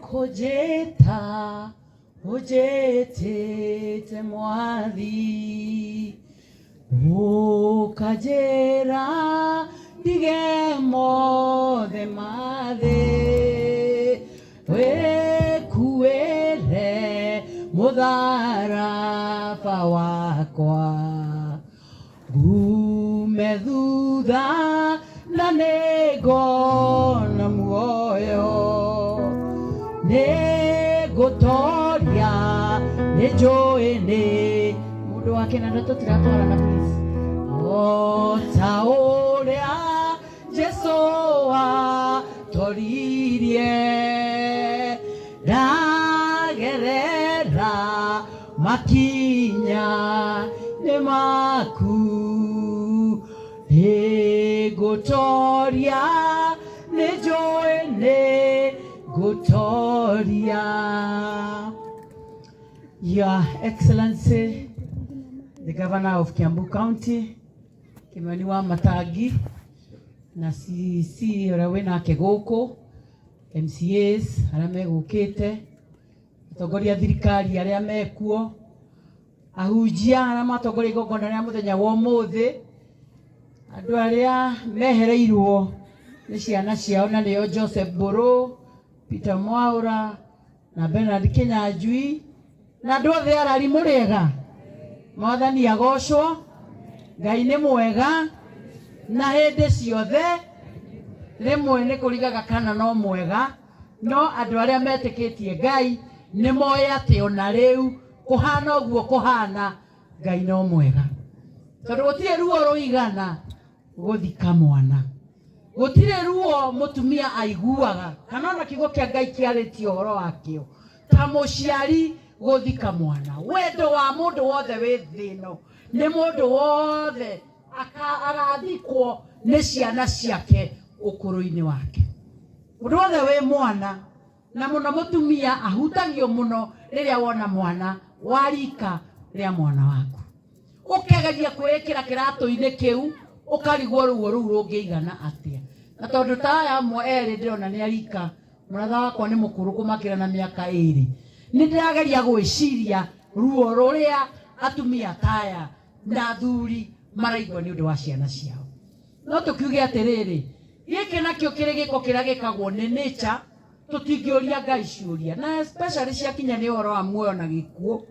Kojeta ojete te mwathi ukajera dige mothe mathe we kuere mutharaba wakwa gume thutha na negona muoyo negotoria nejoene mundu wake na ndoto tiratwarana please taoria Jesoa toririe dagerera makinya ne maku negotoria nejoene Gotoria. Your Excellency, the Governor of Kiambu County, Kimani wa Matagi, na CC Rawena Kegoko, MCAs, arame gukite, atongoria thirikari aria mekuo, ahujia arama atongoria igongona ria muthenya wa umuthi, andu aria mehereirwo ni ciana ciao na nio Joseph Boro, Peter Mwaura na Bernard Kinyanjui na andu othe arari muriega mwathani agocwo Ngai ni mwega na hindi ciothe rimwe ni kurigaga kana no mwega no andu aria metikitie Ngai ni moye ati ona riu kuhana uguo kuhana Ngai no mwega tondu gutire ruo ruigana guthika mwana gutire ruo mutumia aiguaga kana ona kigo kia Ngai kiarĩtie ũhoro wakio ta mũciari guthika mwana wendo wa mundu wothe wi thino ni mundu wothe agathikwo ni ciana ciake ukuru-ini wake mundu wothe wi mwana na muno mutumia ahutagio muno riria wona mwana warika ria mwana waku ukegeria kwĩkĩra kĩratũ-inĩ kĩu ukarigwo ruo rũu rũngĩigana atia na tondu taya amwe eri ndirona ni arika muratha wakwa ni mukuru kumakira na miaka 2 ni ndirageria gwiciria ruo ruria atumia taya na thuri maraigwa ni undu wa ciana ciao no tukiuge atiriri giki nakio kiri giko kira gikagwo ni nature tutingioria Ngai ciuria na especially ciakinya ni uhoro wa muoyo na gikuo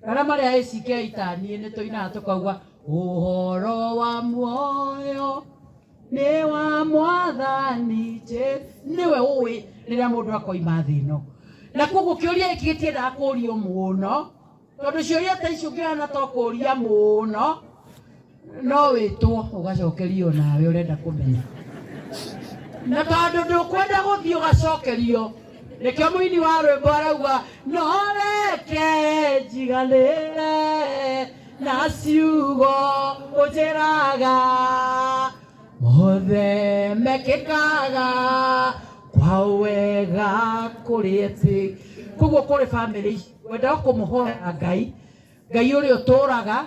ara maria ACK itanie ni tuinaga tukauga uhoro wa muoyo ni wa mwathani niwe uwi riria mundu akoima thino na koguo kiuria iki gitiendaga kurio muno tondu ciuria ta icio ngihana to kuria muno no witwo ugacokerio nawe urenda kumenya na tondu ndukwenda guthii ugacokerio nikio muini wa rwimbo arauga no reke njiganire na ciugo unjiraga mothe mekikaga kwa wega kurieti koguo kuri family wenda kumuhoya Ngai Ngai uri uturaga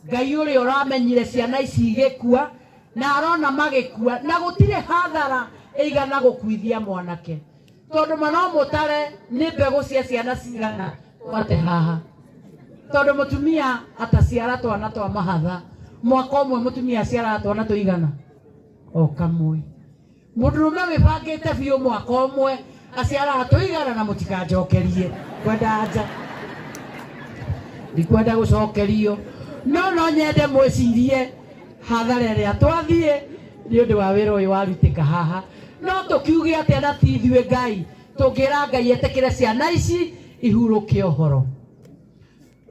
Ngai uri uramenyire ciana ici igikua na arona magikua na gutire hathara igana gukuithia mwanake tondu mano mutare ni mbegu cia ciana cigana wate haha tondu mutumia ataciara twana twa mahatha mwaka umwe mutumia ciara twana tuigana o kamwe mundurume wibangite biu mwaka umwe aciara tuigana na mutikanjokerie kwenda anja ndikwenda gucokerio no nyende mwicirie hathara ria twathie ni undu wa wira uyu warutika haha no tukiuge atia na tithwe Ngai tungira Ngai etekire ciana ici ihuruke uhoro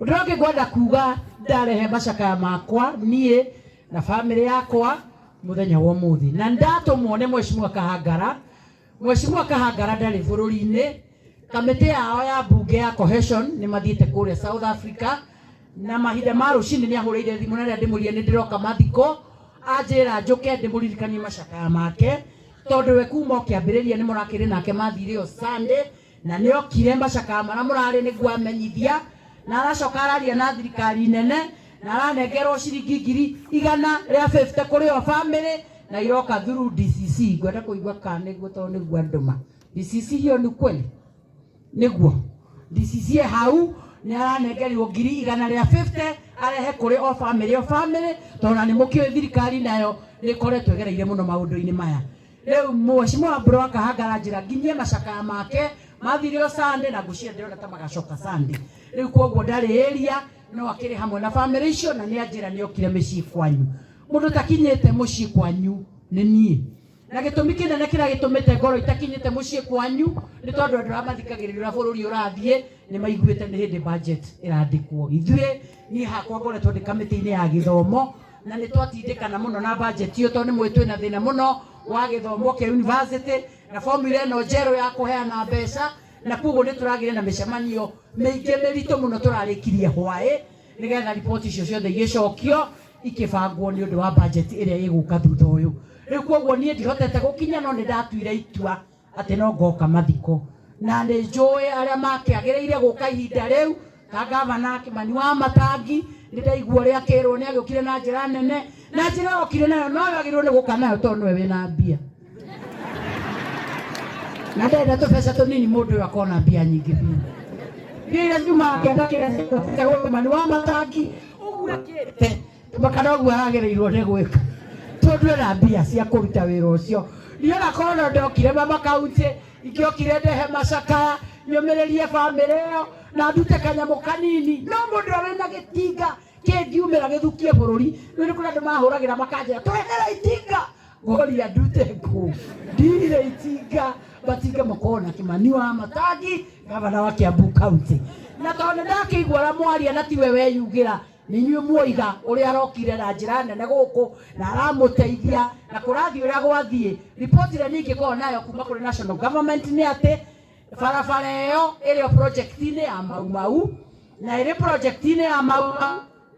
ndoge gwenda kuga ndarehe macakaya makwa nie na family yakwa muthenya wa muthi na ndatumwo Mheshimiwa Kahangara ndari bururi-ini kamiti yao ya bunge ya cohesion ni mathiite kuria South Africa na mahinda ma rucini ni ahuriire thimu na ria ndimurie ni ndiroka mathiko anjira njuke ndimuririkanie macakaya make tondu we kuma kiambiriria ni murakiri nake mathire o Sunday na ni okire macakaya mara murari ni gwamenyithia na aracoka araria na thirikari nene na aranengerwo ciringi 150 kuri o family na iroka through DCC ngwenda kuigua kana niguo tondu niguo nduma DCC hiyo ni kweli niguo DCC hau ni aranengerirwo 150 arehe kuri o family tona ni mukio thirikari nayo ni koretwo gereire muno maundu-ini maya riu mheshimiwa bro akahangara njira nginyie macakaya make mathirio Sunday na ngucia ndirona ta magacoka Sunday riu koguo ndari area no akiri hamwe na family icio na ni anjira ni okire micii kwanyu mundu takinyete mucii kwanyu ni nie na gitumi kinene kira gitumite ngoro itakinyite mucii kwanyu ni tondu andu amathikagirira bururi urathie ni maiguite ni hindi budget irandikwo ithue ni hakwa ngoretwo ndi kamiti-ini ya githomo na ni twatindikana muno na budget iyo tondu mwitwe na thina muno wa githomo kia university na formula ino njeru ya kuheana mbeca na kuguo ni turagire na micemanio miingi mirito muno turarikirie hwae nigetha report icio ciothe igicokio ikibangwo ni undu wa budget iria iguka thutha uyu riu koguo nie ndihotete gukinya no ni ndatuire itua ati no ngoka mathiko na ni njui aria makiagiriire guka ihinda riu ta gavana Kimani wa Matangi ni ndaigua ria kirwo ni agukire na njira nene na njira okire nayo no agirwo ni guka nayo tondu we wina mbia na ndenda tubesa tunini mundu uyu akona mbia nyingi biu ngira njuma kenda kira Kimani wa Matangi uguo kite makana uguo aragirirwo ni gwika tondu na mbia cia kuruta wira ucio niyo nakona ndokire mama kaunti ikiokire ndehe macakaya nyumiririe family iyo na ndute kanyamu kanini no mundu wina gitinga kingiumira githukie bururi ni kuna andu mahuragira makanja twehera itinga ngoria ndute ku ndire itinga batinga makona Kimani wa Matangi gavana wa Kiambu County na tondu ndakigwa ra mwaria na tiwe weyugira ni nyue muiga uria arokire na njira nene guku na aramuteithia na kurathi uria gwathie report ile ningi ko nayo kuma kuri national government ni ate barabara iyo iri project-ini ya Mau na iri project-ini ya Mau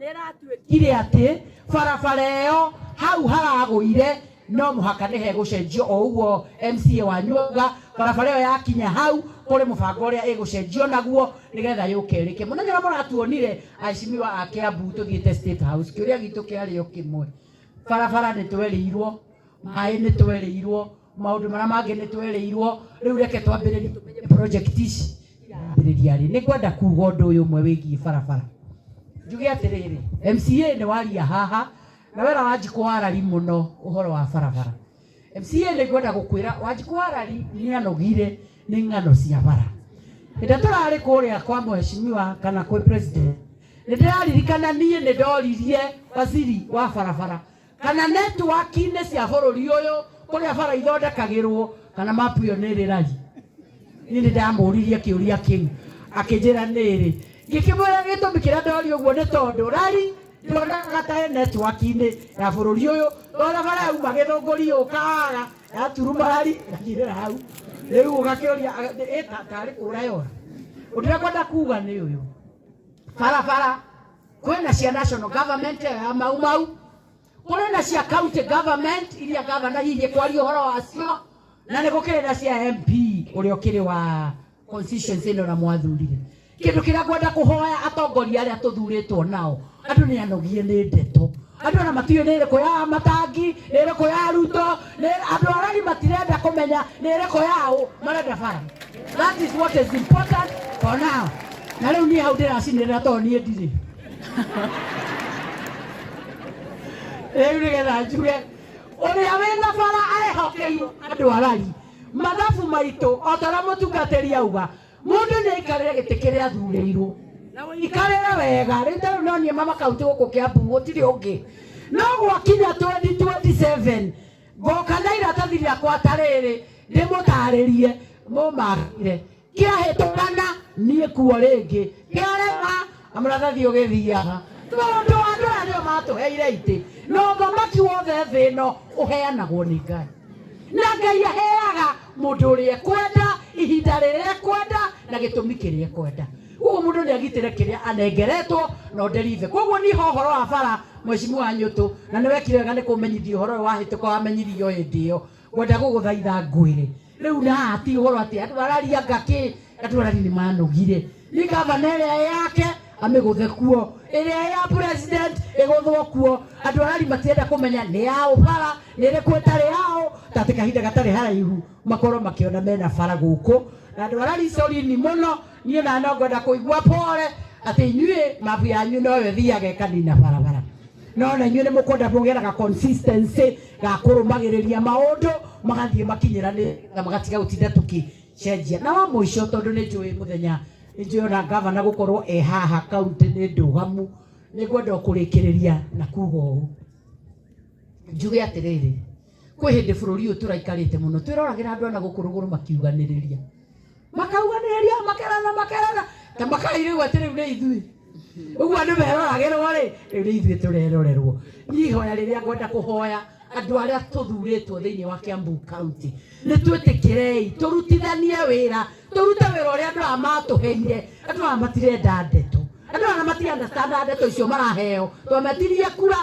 niratuikire ate barabara iyo hau haraguire no muhaka ni he gucenjio o uguo MCA wa Nyuga barabara iyo yakinya hau kuri mubango uria igucenjio naguo nigetha yukerike munanyira muratuonire aishimiwa a Kiambu tuthiete State House kiuria gitu kiario kimwe barabara ni twerirwo mai ni twerirwo maundu mara mangi ni twerirwo riu reke twambiririe project ici ambiriria ni kwenda kuuga undu uyu umwe wigie barabara njuge atiriri MCA ni waria haha na wera Wanjiku Warari muno uhoro wa barabara MCA ni kwenda gukwira Wanjiku Warari ni anogire ni ngano cia bara nda turari kuria kwa mheshimiwa kana kwa president ndiraririkana nie ni ndoririe waziri wa barabara kana network-ini cia bururi uyu kuria bara ithondekagirwo kana mapu yo ni riraji ni ndamuririe kiuria kiu akinjira niri ngikimwira gitumi kiria ndori uguo ni tondu rari ndondaga ta network-ini ya bururi uyu ona bara uma githunguri ukaga ya turumari ngire hau riu ugakiuria tari kura yora ndira kwenda kuga ni uyu barabara kwena cia national government ya Mau kwena cia county government iria gavana hihi kwaria horo wacio na ni gukirira cia MP uria ukiri wa constituency ino na mwathurire kindu kiria kwenda kuhoya atongoria aria tuthuritwo nao andu ni anogie ni ndeto andu na matiyo ni reko ya Matangi ni reko ya Ruto ni andu arari matirenda kumenya ni reko yao marenda bara that is what is important for now na riu ni hau ndiracinirira to ni ndiri riu nigetha njuge uria wina bara arehokeirwo andu arari mathabu maitu otara mutungatiri auga mundu ni ikarire giti kiria athurirwo na ikarire wega rinda no nie mama kaunti guku Kiambu gutiri ungi no gwakinya 2027 goka na iratathi riakwa tariri ndimutaririe mumagire kiahetũkana nie kuo ringi kiarema amrathathi ugithiaga tondu andu aria matuheire iti no thamaki wothe thi no uheanagwo ni Ngai na Ngai aheaga mundu uria kwenda ihinda riria kwenda na gitumi kiria kwenda uguo mundu ni agitire kiria anengeretwo no nderive koguo ni hohoro wa bara mheshimiwa Nyutu na ni wekire wega ni kumenyithia uhoro wa hituko wamenyithio hindi iyo gwenda guguthaitha ngwire riu na ati uhoro ati andu araria ngaki andu arari ni manogire ni gavana iria yake ameguthe kuo ire ya president egothwo kuo andu arari matienda kumenya ni yao bara nire kwetare yao tate kahinda gatare haraihu makoro makiona mena bara guku na andu arari sori ni muno nie na no ngoda kuigua pole ati nyue mabu yanyu no we thiage kanina barabara no na nyue ni mukonda bongera ka consistency ga kurumagiriria maundu magathie makinyirane na magatiga utinda tukicenjia na wa muico tondu ni njui muthenya njona gavana gukorwo haha kaunti ni ndugamu ni gwenda kurikiriria na kuga uu njuge atiriri kwi hindi bururi uyu turaikarite muno twiragira andu ana gukuruguru makiuganiriria makerana ta makaire gwatire une ithui uguo andu meroragirwo ri ithui turerorerwo ni hoya riria gwenda kuhoya andu aria tuthuritwo thiini wa Kiambu County ni twitikirei turutithanie wira turute wira uria andu amatuheire andu amatirenda ndeto andu amatirenda understand ndeto icio maraheo twametirie kura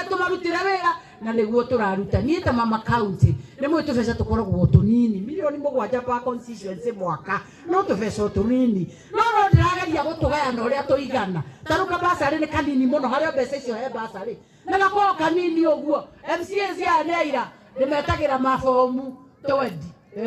tumarutire wira na niguo turaruta nie ta Mama County ni mwe tubesa tukoragwo tunini milioni 7 pa constituency mwaka no tubesa tunini no ndirageria gutugayana uria tuigana taruka basari ni kanini muno hario besa icio he basari na gako kanini uguo MCA cia neira nimetagira mafomu 20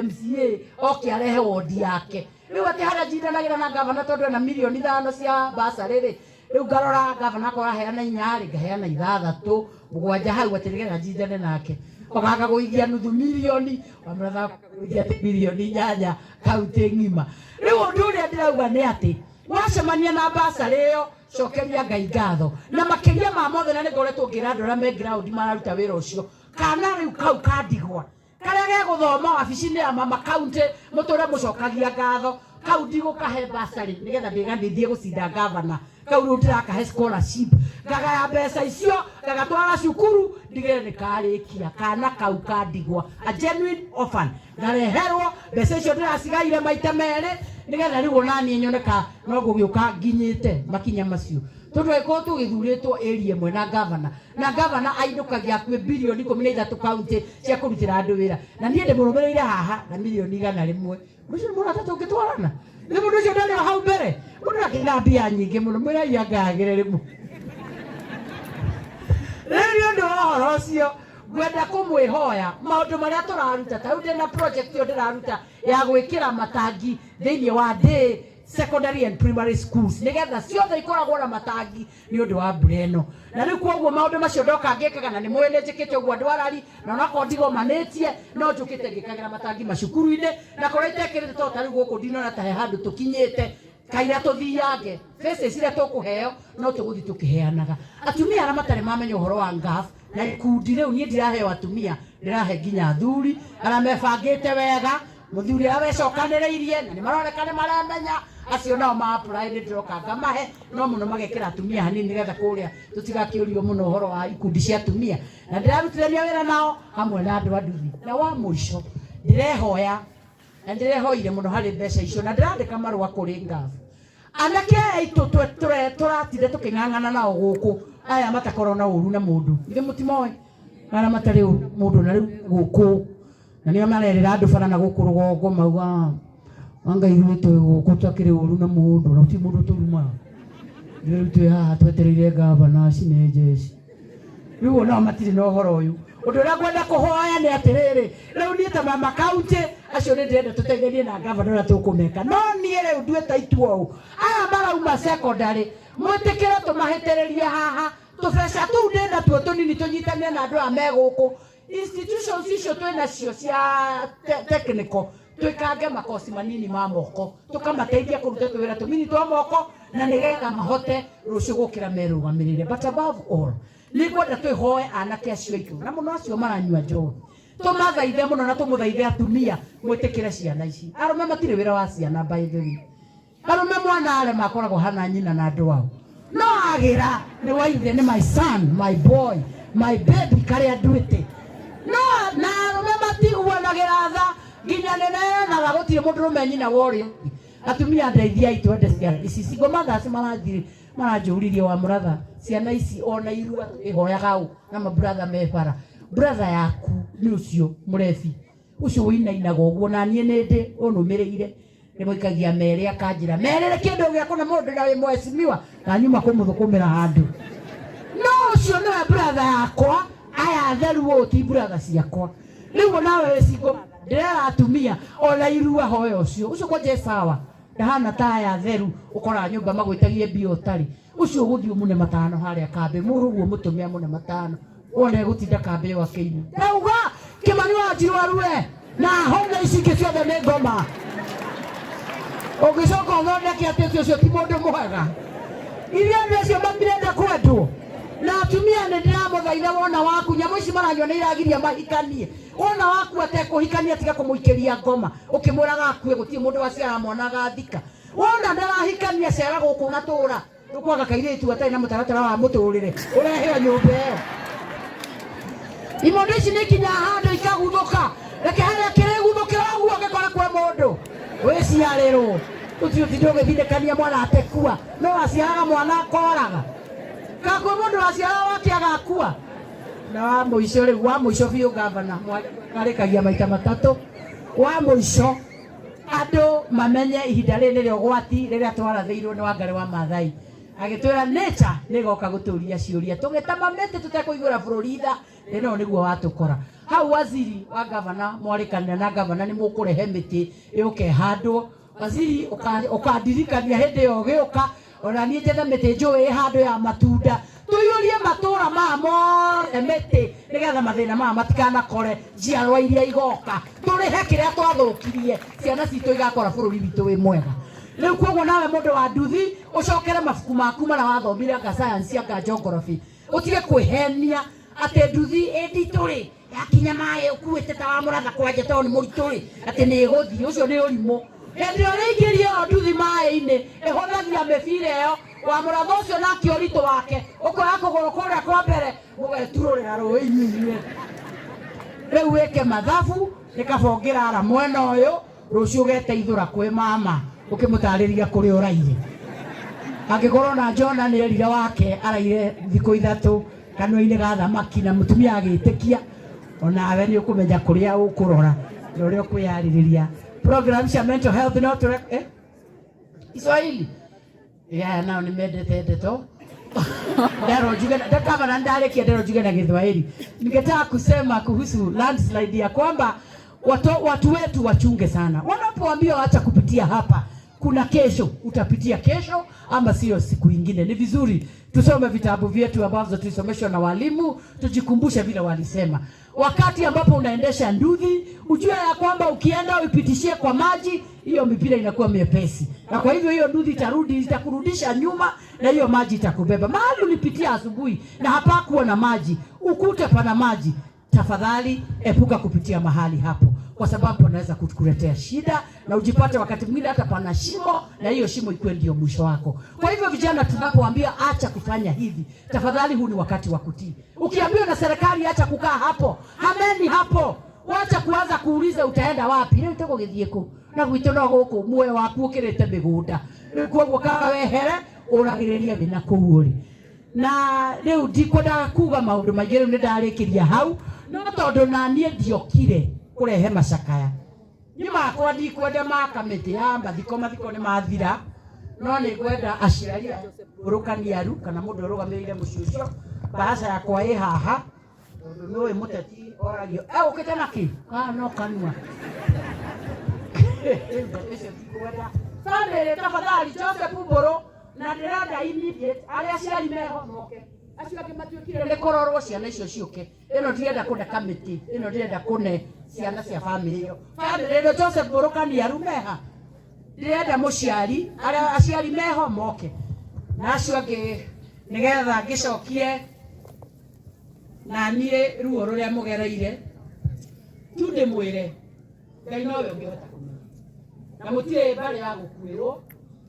MCA okiarehe wodi yake riu ati haria jindanagira na gavana tondu na milioni 5 cia basari ri riu ngarora gavana ko aheana 4 ngaheana 6 mugwanja hau atirigera jindane nake okaga guigia nuthu milioni wamratha kuigia milioni 8 kaunti ngima riu undu uria ndirauga ni ati wacemania na basari iyo cokeria Ngai ngatho na makiria ma mothe na nigoretwo ngirandora me ground mararuta wira ucio kana riu kau kandigwa karia ge guthoma wabici-ini ya Mama County muture mucokagia ngatho kau ndigukahe basari nigetha ndigandithie gucinda gavana kau riu ndirakahe scholarship ngagaya mbeca icio ngagatwara cukuru ndigire nikarikia kana kau kandigwa a genuine orphan ngareherwo mbeca icio ndiracigaire maita mere nigetha riu onani nyoneka no gugiuka nginyite makinya macio tondu eko tugithuritwo area mwe na gavana ainukagia kwe bilioni 13 county cia kurutira andu wira na nie ndimurumireire haha na milioni 100 mucio murata tungitwarana ni mundu ucio ndari hau mbere mundu akina mbia nyingi muno mwira yangagire rimu rĩrĩa ndio horo cio gwenda kumwihoya maundu maria turaruta ta ude na project yo ndiraruta ya gwikira matangi thiini wa day secondary and primary schools nigetha ciothe ikoragwo na matangi ni undu wa bureno na riu koguo maundu macio ndoka ngikaga na ni mwene njikite uguo andu arari na onako ndigo manetie no njukite ngikagira matangi macukuru-ini na korete kirite to tari guku ndinona ta he handu tukinyite kaira tuthiange faces iria tukuheo no tuguthi tukiheanaga atumia ara matare mamenya uhoro wa ngaf na ikundi riu nie ndiraheo atumia ndirahe nginya thuri ara mebangite wega muthuri awecokaniriirie na ni maronekane maremenya acio nao ma apply ndiroka ngamahe no muno magekira atumia hanini nigetha kuria tutigakiurio muno uhoro wa ikundi cia atumia na ndirarutirania wira nao hamwe na andu anduthi na wa muico ndirehoya na ndirehoire muno hari mbeca icio na ndirandika marua kuri ngaf anake aitu turatire tuking'ang'ana nao guku aya matakorwo na uru na mundu ithe mutimoe ara matari mundu na riu guku na nio marerera andu bara na guku rugongo mauga anga iruto guku takire uru na mundu na ti mundu turuma riu tu haha twetereire gavana cine jeshi riu no matire no horo uyu undu uria gwenda kuhoya ni atiriri riu ni ta Mama County acio ni ndirenda tuteithanie na gavana uria tukumeka no nie riu ndueta itua u aya marauma secondary mwitikire tumahitiririe haha tubesa tu ndenda tuo tunini tunyitanie na andu a meguku institutions icio twina cio cia technical twikange makosi manini ma moko tukamateithia kuruta wira tumini twa moko na nigetha mahote rucio gukira merugamirire but above all ni gwenda twihoe anake acio itu na muno acio maranyua njohi tumathaithe muno na tumuthaithe atumia mwitikire ciana ici arume matire wira wa ciana by the way arume mwana ale makoragwo hana nyina na andu ao no agira ni waithe ni my son my boy my baby karia nduite no na arume matiguanagira tha nginya nene na gagutire mundu rume nyina wori atumia ndeithia itwende ciana ici cigo mathasi maranjuririe wa muratha ciana ici ona irua ihoyaga u na mabrother me bara brother yaku ni ucio murefi ucio winainaga uguo na nie nindi unumireire nimoikagia mere akanjira merere kindu giakona mundu na wi mwesimiwa na nyuma kumuthukumira handu no cio no brother yakwa aya theru oti brother ciakwa riu nawe wicigo ndera atumia ona irua hoyo ucio kwa je sawa ndahana ta aya theru ukora nyumba magwitagie bio tari ucio guthio mune matano haria kambe muruguo mutumia mune matano wone gutinda kambe wa Kenya nauga Kimani wa Njirwarue na honge icingi ciothe ni ngoma ugicoka uthondeke ati ucio ti mundu mwega iria ndio mamirenda kwendwo na atumia ni ndiramuthaitha wona waku nyamu ici maranywa ni iragiria mahikanie wona waku atekuhikania tiga kumuikiria ngoma ukimuraga akue gutie mundu waciara mwana gathika wona ndarahikania cera guku natura ukwaga kairitu atai na mutaratara wa muturire ureheo nyumba iyo imondo ici ni kinya handu ikaguthuka reke haria kiriguthukira guo gikora kwa mundu wiciariro ucio tidogithindikania mwana atekua no aciaraga mwana akoraga kakwa mundu waciara wake agakua na wa muico riu wa muico biu gavana arikagia maita matatu wa muico andu mamenye ihinda riri rio gwati riria twarathirwo ni Wangari wa Maathai agitwira nature nigoka guturia ciuria tugitamamete tutekuigura bururi tha ino niguo watukora hau waziri wa gavana mwarikanira na gavana ni mukurehe miti yuke handwo waziri ukandirikania hindi yo giuka ona nie njethe miti njui handu ya matunda tuyurie matura mamo emete nigetha mathina mama matikana kore njiarwa iria igoka turihe kiria twathukirie ciana citu igakora bururi witu wi mwega riu koguo nawe mundu wa nduthi ucokere mabuku maku mara wathomire anga science anga geography utige kwihenia ati nduthi endituri yakinya mai ukuite ta wa muratha kwanje to ni murituri ati ni guthi ucio ni urimo hindi uriingirie nduthi mai-ini ihothagia mibira iyo wa muratha ucio na kioritu wake ukoya kuguru kuria kwa mbere mugetururira rui-ini riu wike mathabu nikabongira ara mwena uyu rucio geteithura kwi mama ukimutariria kuri uraire angikorwo na Jona ni erire wake araire thiku ithatu kanwa-ini ga thamaki na mutumia agitikia onawe ni ukumenya kuria ukurora na uria kwiyaririria program cia mental health no Kiswahili nao nimendete ndeto ndero juga kama ndalekia ndero juga na Kiswahili ningetaka kusema kuhusu landslide ya kwamba watu wetu wachunge sana wanapoambiwa acha kupitia hapa kuna kesho utapitia kesho ama sio siku nyingine ni vizuri tusome vitabu vyetu ambavyo tulisomeshwa na walimu tujikumbushe vile walisema wakati ambapo unaendesha nduthi ujue ya kwamba ukienda upitishie kwa maji hiyo mipira inakuwa miepesi na kwa hivyo hiyo nduthi itakurudisha nyuma na hiyo maji itakubeba mahali ulipitia asubuhi na hapakuwa na maji ukute pana maji tafadhali epuka kupitia mahali hapo kwa sababu anaweza kukuletea shida na ujipate wakati mwingine hata pana shimo na hiyo shimo ikuwe ndio mwisho wako. Kwa hivyo vijana tunapoambia acha kufanya hivi, tafadhali huu ni wakati wa kutii. Ukiambiwa na serikali acha kukaa hapo, hameni hapo. Wacha kuanza kuuliza utaenda wapi. Leo utako githieko na gwitona goko muoyo waku ukirete migunda. Kwa kaga wehere uragiriria bina kuuri. Na leo ndikwenda kuga maundu maingĩ nĩ ndarikiria hau no tondu nanie ndiokire kurehe macakaya nimakwa ndikwenda makamĩtĩ ya mathiko nĩ mathira no nĩ ngwenda aciari urukaniaru kana mũndũ ũrũgamĩrĩire mũciĩ ũcio baca yakwa ĩ haha tondũ nĩwe mũteti oragio ũkĩte naki no kanua famĩlĩ tafadhali Joseph Mburu na ndĩrenda immediate arĩa aciari mehonoke acio angĩ matuĩkire nĩ kũrorwo ciana icio ciũke ĩno ndirenda kũne kamĩtĩ ĩno ndirenda kũne ciana cia famĩlĩ ĩyo famĩlĩ ĩno Joseph Mburu kaniaru meha ndirenda mũciari arĩa aciari meho moke na acio angĩ nĩgetha ngĩcokie na niĩ ruo rũrĩa mũgereire tu ndĩmwĩre Ngai nowe ũngĩhota kũmenya na mũtirĩ mbarĩ ya gũkuĩrwo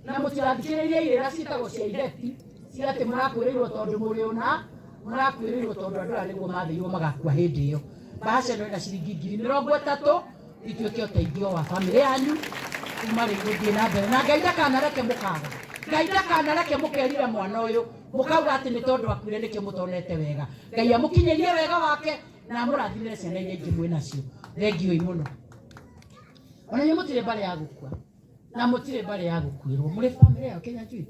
na mũtirathikĩrĩria irĩra ciĩtagwo cia ireti cia atĩ mũrakuĩrĩirwo tondũ mũrĩ ũna mũrakuĩrĩirwo tondũ andũ aya nĩguo mathĩirwo magakua hĩndĩ ĩyo baca ĩno ĩna ciringi 30,000 ituĩke ũteithio wa bamĩrĩ yanyu kuma rĩu gũthiĩ na mbere na Ngai ndakanareke mũkaga Ngai ndakanareke mũkerira mwana ũyũ mũkauga atĩ nĩ tondũ akuire nĩkĩo mũtonete wega Ngai amũkinyĩrie wega wake na mũrathimĩre ciana iria ingĩ mwĩ nacio thengiũi mũno ona nĩ mũtirĩ mbarĩ ya gũkua na mutire bare ya gukwirwo muri family ya Kenya Njui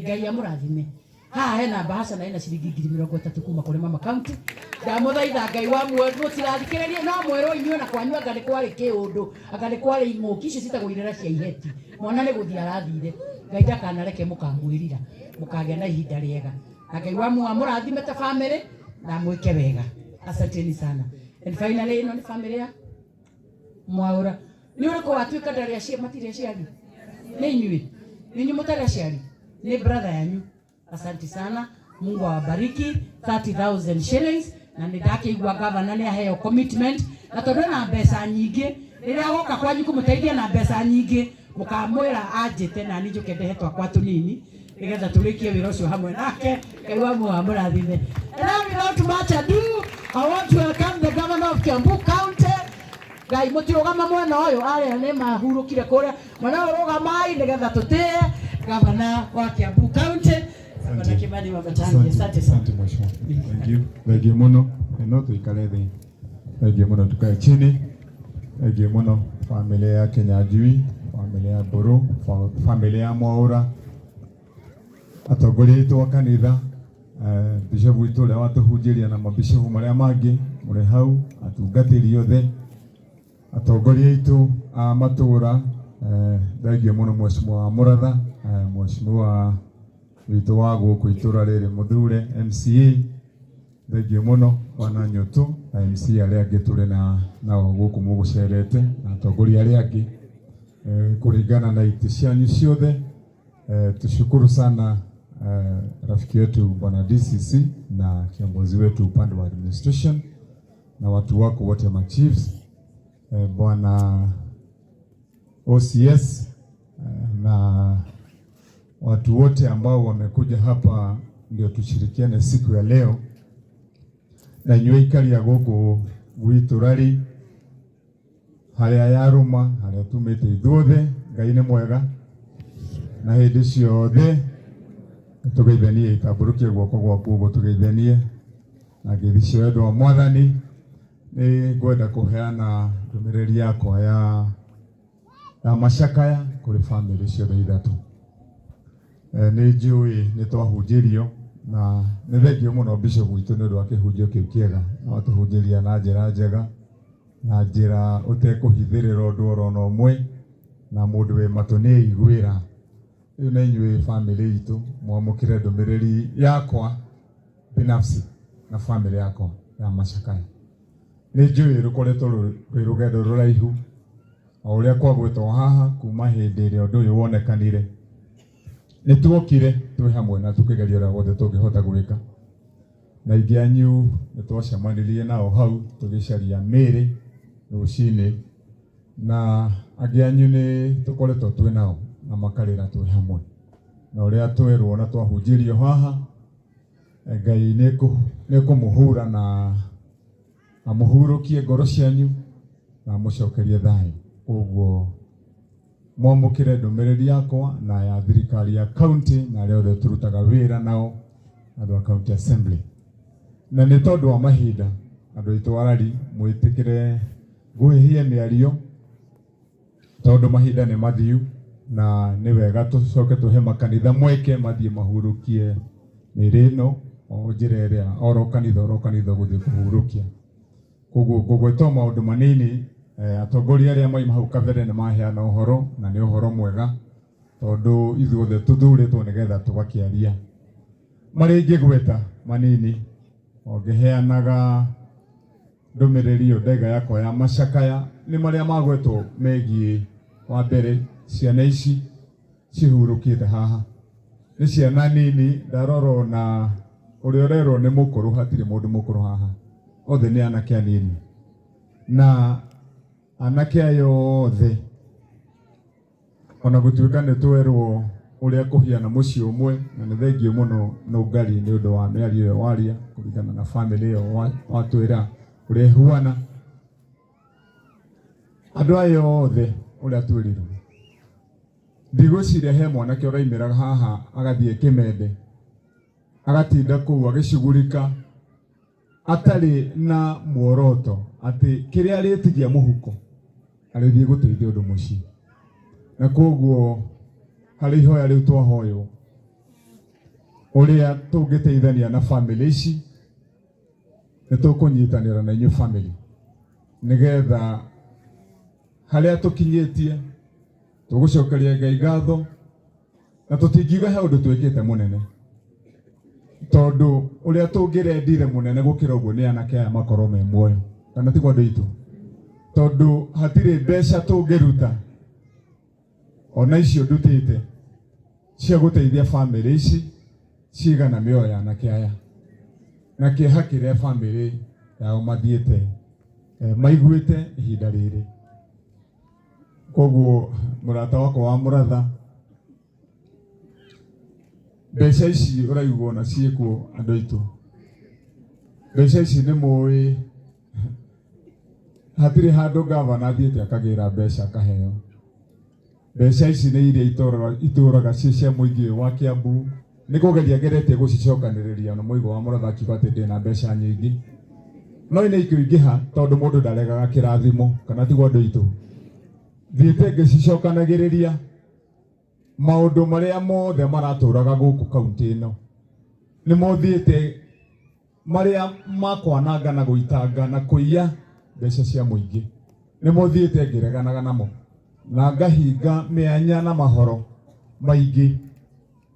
Ngai amurathime ha hena bahasha na hena ciringi 30,000 kuma kuri mama county ndamuthaitha Ngai wa mutirathikiririe no mwero inyuĩ na kwanyu anga nĩ kwari kiundu anga nĩ kwari ing'ũki icio citagũirĩra cia iheti mwana nĩ gũthia arathire Ngai ndakanareke mũkamwĩrira mũkagĩa na ihinda rĩega na Ngai wa amũrathime ta family na mwĩke wega asanteni sana and finally ĩno nĩ family ya Mwaura ni uriko watuika ndari acia matire aciari ni inyuĩ ninyi mutare aciari ni brother yanyu asante sana Mungu awabariki 30,000 shillings na nindakĩigua governor ni aheo commitment na tondu na mbeca nyingĩ rĩrĩa goka kwanyu kũmũteithia na mbeca nyingĩ mũkamwĩra anjĩte na niĩ njoke ndehe twakwa tũnini nigetha tũrĩkie wĩra ũcio hamwe nake Ngai wa mũrathime. And now without much ado I want to welcome the governor of Kiambu County. Ngai mutirugama mwena uyu aria ni mahurukire kuria mwana urugamai nigetha tutie gavana wa Kiambu County Bwana Kimani Wamatangi. Asante sana. Thank you muno no tuikare thi. Thank you muno tukae chini. Thank you muno familia ya Kenya Njui, familia ya Buru, familia ya Mwaura, atongoria itu wa kanitha, bishofu witu uria watuhunjiria na mabishofu maria mangi muri hau atungatiri othe atongoria itu a matura thengiũ mũno mheshimiwa Mũratha mheshimiwa witu wa gũkũ itura rĩrĩ mũthure MCA thengiũ mũno wana Nyũtũ MC arĩa angĩ tũrĩ nao gũkũ mũgũcerete na atongoria arĩa angĩ kũringana na itĩ cianyu ciothe tushukuru sana rafiki wetu bwana DCC na kiongozi wetu upande wa administration na watu wako wote ma chiefs bwana OCS na watu wote ambao wamekuja hapa ndio tushirikiane siku ya leo na inyuĩ ikari ya gũkũ gwiturari haria yaruma haria tumite ithuothe Ngai nĩ mwega na hĩndĩ ciothe tugeithanie itamburukie guoko gwaku ũguo tugeithanie na ngeithi cia wendo wa Mwathani. Ni ngwenda kuheana ndũmĩrĩri yakwa ya macakaya kũrĩ family ciothe ithatu. Ni njũĩ nĩ twahunjĩrio na nĩ thengiũ mũno bishop witũ nĩ ũndũ wa kĩhunjio kĩu kĩega na watũhunjĩria na njĩra njega na njĩra ũtekũhithĩrĩra ũndũ orona ũmwe na mũndũ wĩ matũ nĩ aiguĩra. Rĩu nĩ inyuĩ family itũ mwamũkĩre ndũmĩrĩri yakwa binafsi na family yakwa ya macakaya. Nĩ njũĩ rũkoretwo rwĩ rũgendo rũraihu o ũrĩa kwagwĩtwo haha kuma hĩndĩ ĩrĩa ũndũ ũyũ wonekanire. Nĩ tuokire twĩ hamwe na tũkĩgeria ũrĩa wothe tũngĩhota gwĩka na aingĩ anyu nĩ twacemanirie nao hau tũgĩcaria mĩĩrĩ rũcinĩ na angĩ anyu nĩ tũkoretwo twĩ nao na makarĩra twĩ hamwe na ũrĩa twerwo na twahunjĩrio haha Ngai nĩ kũmũhura na amũhurũkie ngoro cianyu na mũcokerie thayũ. Ũguo mwamũkĩre ndũmĩrĩri yakwa na ya thirikari ya county na arĩa othe tũrutaga wĩra nao andũ a county assembly. Na nĩ tondũ wa mahinda andũ aitũ arari mwĩtĩkĩre ngũhĩhie mĩario tondũ mahinda nĩ mathiu na nĩ wega tũcoke tũhe makanitha mweke mathiĩ mahurũkie mĩĩrĩ ĩno o njĩra ĩrĩa oro kanitha gũthiĩ kũhurũkia. Koguo ngũgwĩtwo maũndũ manini atongoria arĩa mauma hau kabere nĩ maheana ũhoro na nĩ ũhoro mwega tondũ ithuothe tũthurĩtwo nĩgetha tũgakĩaria. Marĩa ingĩgweta manini ũngĩheanaga ndũmĩrĩri ndega yakwa ya macakaya nĩ marĩa magwetwo megiĩ wa mbere ciana ici cihurũkĩte haha. Nĩ ciana nini ndarorwo na ũrĩa ũrerwo nĩ mũkũrũ hatirĩ mũndũ mũkũrũ haha othe nĩ anake anini na anake ayo othe ona gũtuĩka nĩ twerwo ũrĩa kũhiana mũciĩ ũmwe na nĩ thengiũ mũno Nũngari nĩ ũndũ wa mĩario ĩyo waria kũringana na family ĩyo watwĩra ũrĩa ĩhuana. Andũ ayo othe ũrĩa twĩrirwo ndigwĩciria he mwanake ũraimĩra haha agathiĩ Kĩmende agatinda kũu agĩcugurika atarĩ na muoroto atĩ kĩrĩa arĩtigia mũhuko arĩthiĩ gũteithia ũndũ mũciĩ. na koguo hari ihoya riu twahoyo uria tungiteithania na family ici ni tukunyitanira na inyu family nigetha haria tukinyitie tugucokeria Ngai ngatho na tutingiuga he undu twikite munene tondu uria tungirendire munene gukira uguo ni anake aya makorwo me muoyo kana tigwa andu itu tondu hatire mbeca tungiruta ona icio ndutite cia guteithia family ici cigana mioyo ya anake aya na kiha kiria family yao mathiete maiguite ihinda riri koguo murata wakwa wa muratha mbeca ici uraigwo na ciikuo andu aitu mbeca ici ni muwi hatire handu gavana athiete akagira mbeca akaheo mbeca ici ni iria ituraga cia muingi wa Kiambu ni kugeria ngeretie gucicokaniriria na muigo wa muratha akiuga ati ndina mbeca nyingi no ine ikiingiha tondu mundu ndaregaga kirathimo kana tigwa andu aitu thiete ngicicokanagiriria maundu maria mothe maraturaga guku kaunti ino ni mothiete maria makwananga na guitanga na kuiya mbeca cia muingi ni mothiete ngireganaga namo na ngahinga mianya na mahoro maingi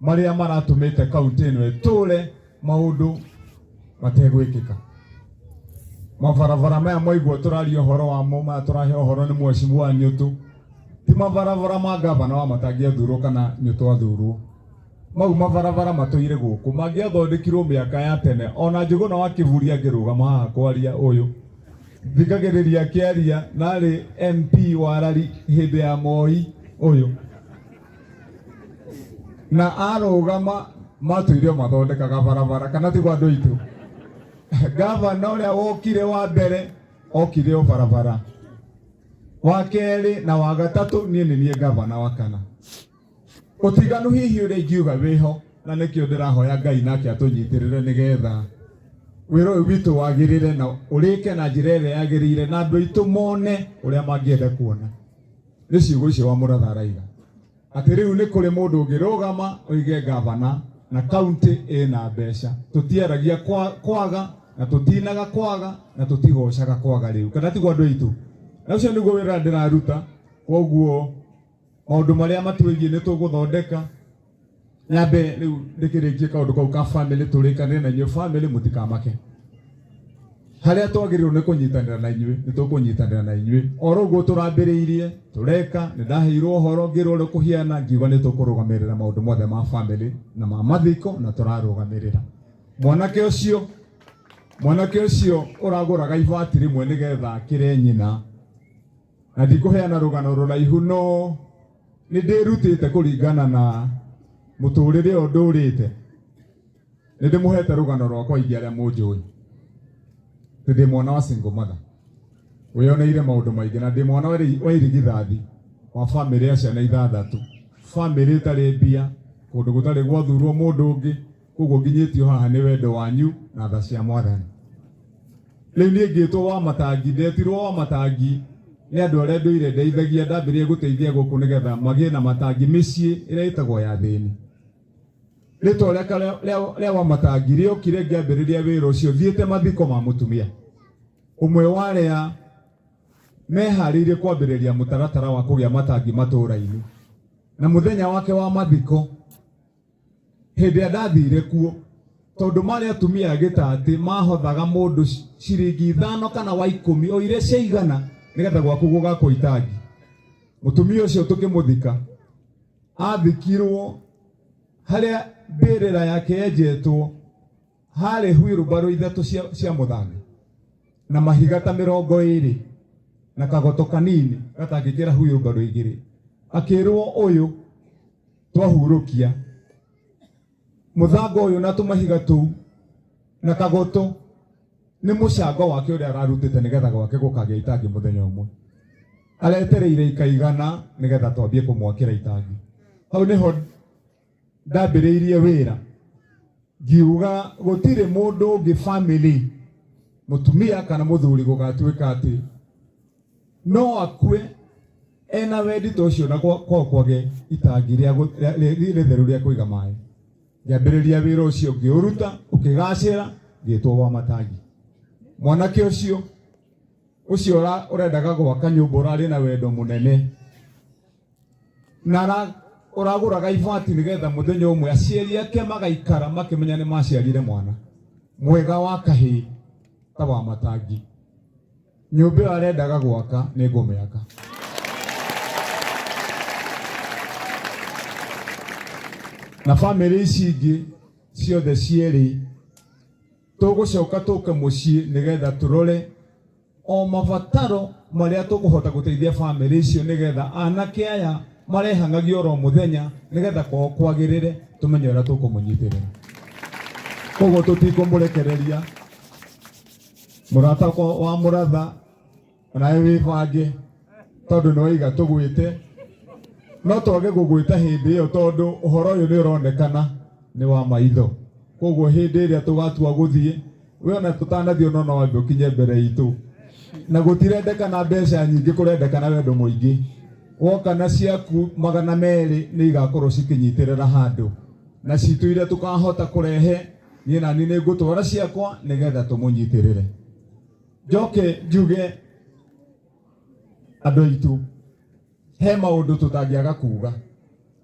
maria maratumite kaunti ino iture maundu mategwikika mabarabara maya mwaigua turaria uhoro wamo ma turahe uhoro ni mwecimu wa Nyutu ti mabarabara ma gavana wa Matangi thurwo kana Nyutu athurwo mau mabarabara matuire guku mangiathondekirwo miaka ya tene ona Njuguna wa Kivuria ngirugama haha kwaria uyu thikagiriria kiaria nari MP wa Rari hindi ya Moi uyu na arugama matuire mathondekaga barabara kana tigwa andu aitu gavana uria wokire wa mbere okire o barabara wa keri na wa gatatu nie gavana wa kana utiganu hihi uria ingiuga wiho na nikio ndirahoya Ngai nake atunyitirire nigetha wiro witu wagirire na urike na njira ire yagirire na andu aitu mone uria mangienda kuona ni ciugo icio wa muratha araiga ati riu ni kuri mundu ungirugama uige gavana na county ina mbeca tutiaragia kwaga na tutinaga kwaga na tutigocaga kwaga riu kana tigwa andu aitu na ucio niguo wira ndiraruta koguo maundu maria matwigie ni tuguthondeka nyambe riu ndikirikie kaundu kau ka family turikane na inyu family mutikamake haria twagirirwo ni kunyitanira na inyue ni tukunyitanira na inyue oro guo turambiriirie tureka ni ndaheirwo uhoro ngirwo ri kuhiana ngiuga ni tukurugamirira maundu mothe ma family na ma mathiko na turarugamirira mwanake ucio uraguraga ibati rimwe nigetha akire nyina na ndikuheana rugano ruraihu no ni ndirutite kuringana na muturire o ndurite ni ndimuhete rugano rwakwa ingi aria munjui ndi mwana wa single mother wiyoneire maundu maingi na ndi mwana wa irigithathi wa family ya ciana ithathatu family itari mbia kundu gutari gwathurwo mundu ungi koguo nginyitio haha ni wendo wanyu na tha cia Mwathani riu nie ngitwo wa Matangi ndetirwo wa Matangi ni andu aria nduire ndeithagia ndambirie guteithia guku nigetha magie na matangi micii iria itagwo ya thini rito ria wa Matangi riokire ngiambiriria wira ucio thiete mathiko ma mutumia umwe waria meharirie kwambiriria mutaratara wa kugia matangi matura-ini na muthenya wake wa mathiko hindi ndathire kuo tondu mari atumia agitati mahothaga mundu ciringi 5 kana wa 10 o ire ciigana nigetha gwaku gugakwo itangi mutumia ucio tukimuthika athikirwo haria mbirira yake yenjetwo hari huirubaro ithatu cia muthanga na mahiga ta 20 na kagoto kanini gatangikira huirubaro igiri akirwo uyu twahurukia muthanga uyu na tumahiga tu na kagoto ni mucango wake uria ararutite nigetha gwake gukagia itangi muthenya umwe aretereire ikaigana nigetha twambie kumwakira itangi hau niho ndambiriirie wira ngiuga gutire mundu ungi family mutumia kana muthuri gugatuika ati no akue ena wendi tocio na kwage itangi rĩa theru rĩa kũiga maĩ. Ngĩambĩrĩria wĩra ũcio ngĩũruta ũkĩgacĩra ngĩtwo wa matangi. Mwanake ũcio ũrendaga gwaka nyũmba ũrarĩ na wendo mũnene na ũragũraga ibati nĩgetha mũthenya ũmwe aciari ake magaikara makĩmenya nĩ maciarire mwana mwega wa kahĩĩ ta wa matangi. Nyũmba ĩyo arendaga gwaka nĩ ngũmĩaka. Na family ici ingĩ ciothe cierĩ tũgũcoka tũke mũciĩ nĩgetha tũrore o mabataro marĩa tũkũhota gũteithia family icio nĩgetha anake aya marehangagio oro mũthenya nĩgetha kwagĩrĩre tũmenye ũrĩa tũkũmũnyitĩrĩra. Koguo tũtikũmũrekereria mũrata wa mũratha nawe wĩbange tondũ nĩ waiga tũgwĩte no twage gũgwĩta hĩndĩ ĩyo tondũ ũhoro ũyũ nĩ ũronekana nĩ wa maitho. Koguo hĩndĩ ĩrĩa tũgatua gũthiĩ we ona tũtanathiĩ ona no wambe ũkinye mbere itũ na gũtirendekana mbeca nyingĩ kũrendekana wendo mũingĩ. Woka na ciaku 200 nĩ igakorwo cikĩnyitĩrĩra handũ na citũ iria tũkahota kũrehe niĩ nani nĩ ngũtwara ciakwa nĩgetha tũmũnyitĩrĩre. Njoke njuge andũ aitũ he maũndũ tũtangĩaga kuga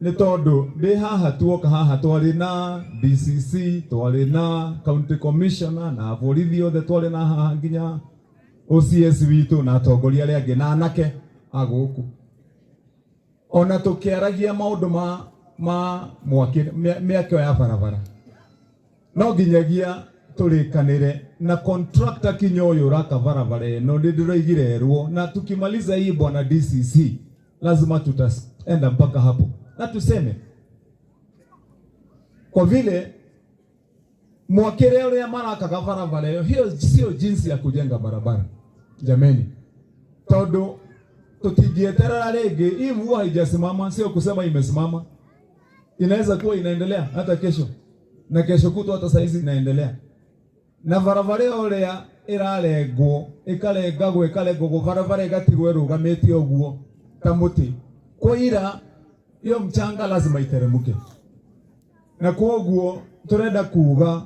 nĩ tondũ ndĩ haha tuoka haha twarĩ na DCC twarĩ na County Commissioner na borithi othe twarĩ na haha nginya OCS witũ na atongoria arĩa angĩ na anake a gũkũ. Ona tũkĩaragia maũndũ ma mĩako ya barabara no nginyagia tũrĩkanĩre na contractor kinya ũyũ ũraka barabara ĩno nĩ ndĩraigire erwo na tukimaliza hii bwana DCC lazima tutaenda mpaka hapo na tuseme kwa vile mwakere ule maraka barabara hiyo sio jinsi ya kujenga barabara jameni. Todo tutijieterera rege hii mvua haijasimama, sio kusema imesimama, inaweza kuwa inaendelea hata kesho na kesho kutwa hata saa hizi inaendelea. Na barabara ule ya iraregwo ikarengwo barabara igatigwo rugamĩte ũguo ta mũtĩ koira hiyo mchanga lazima iteremke. Na koguo turenda kuga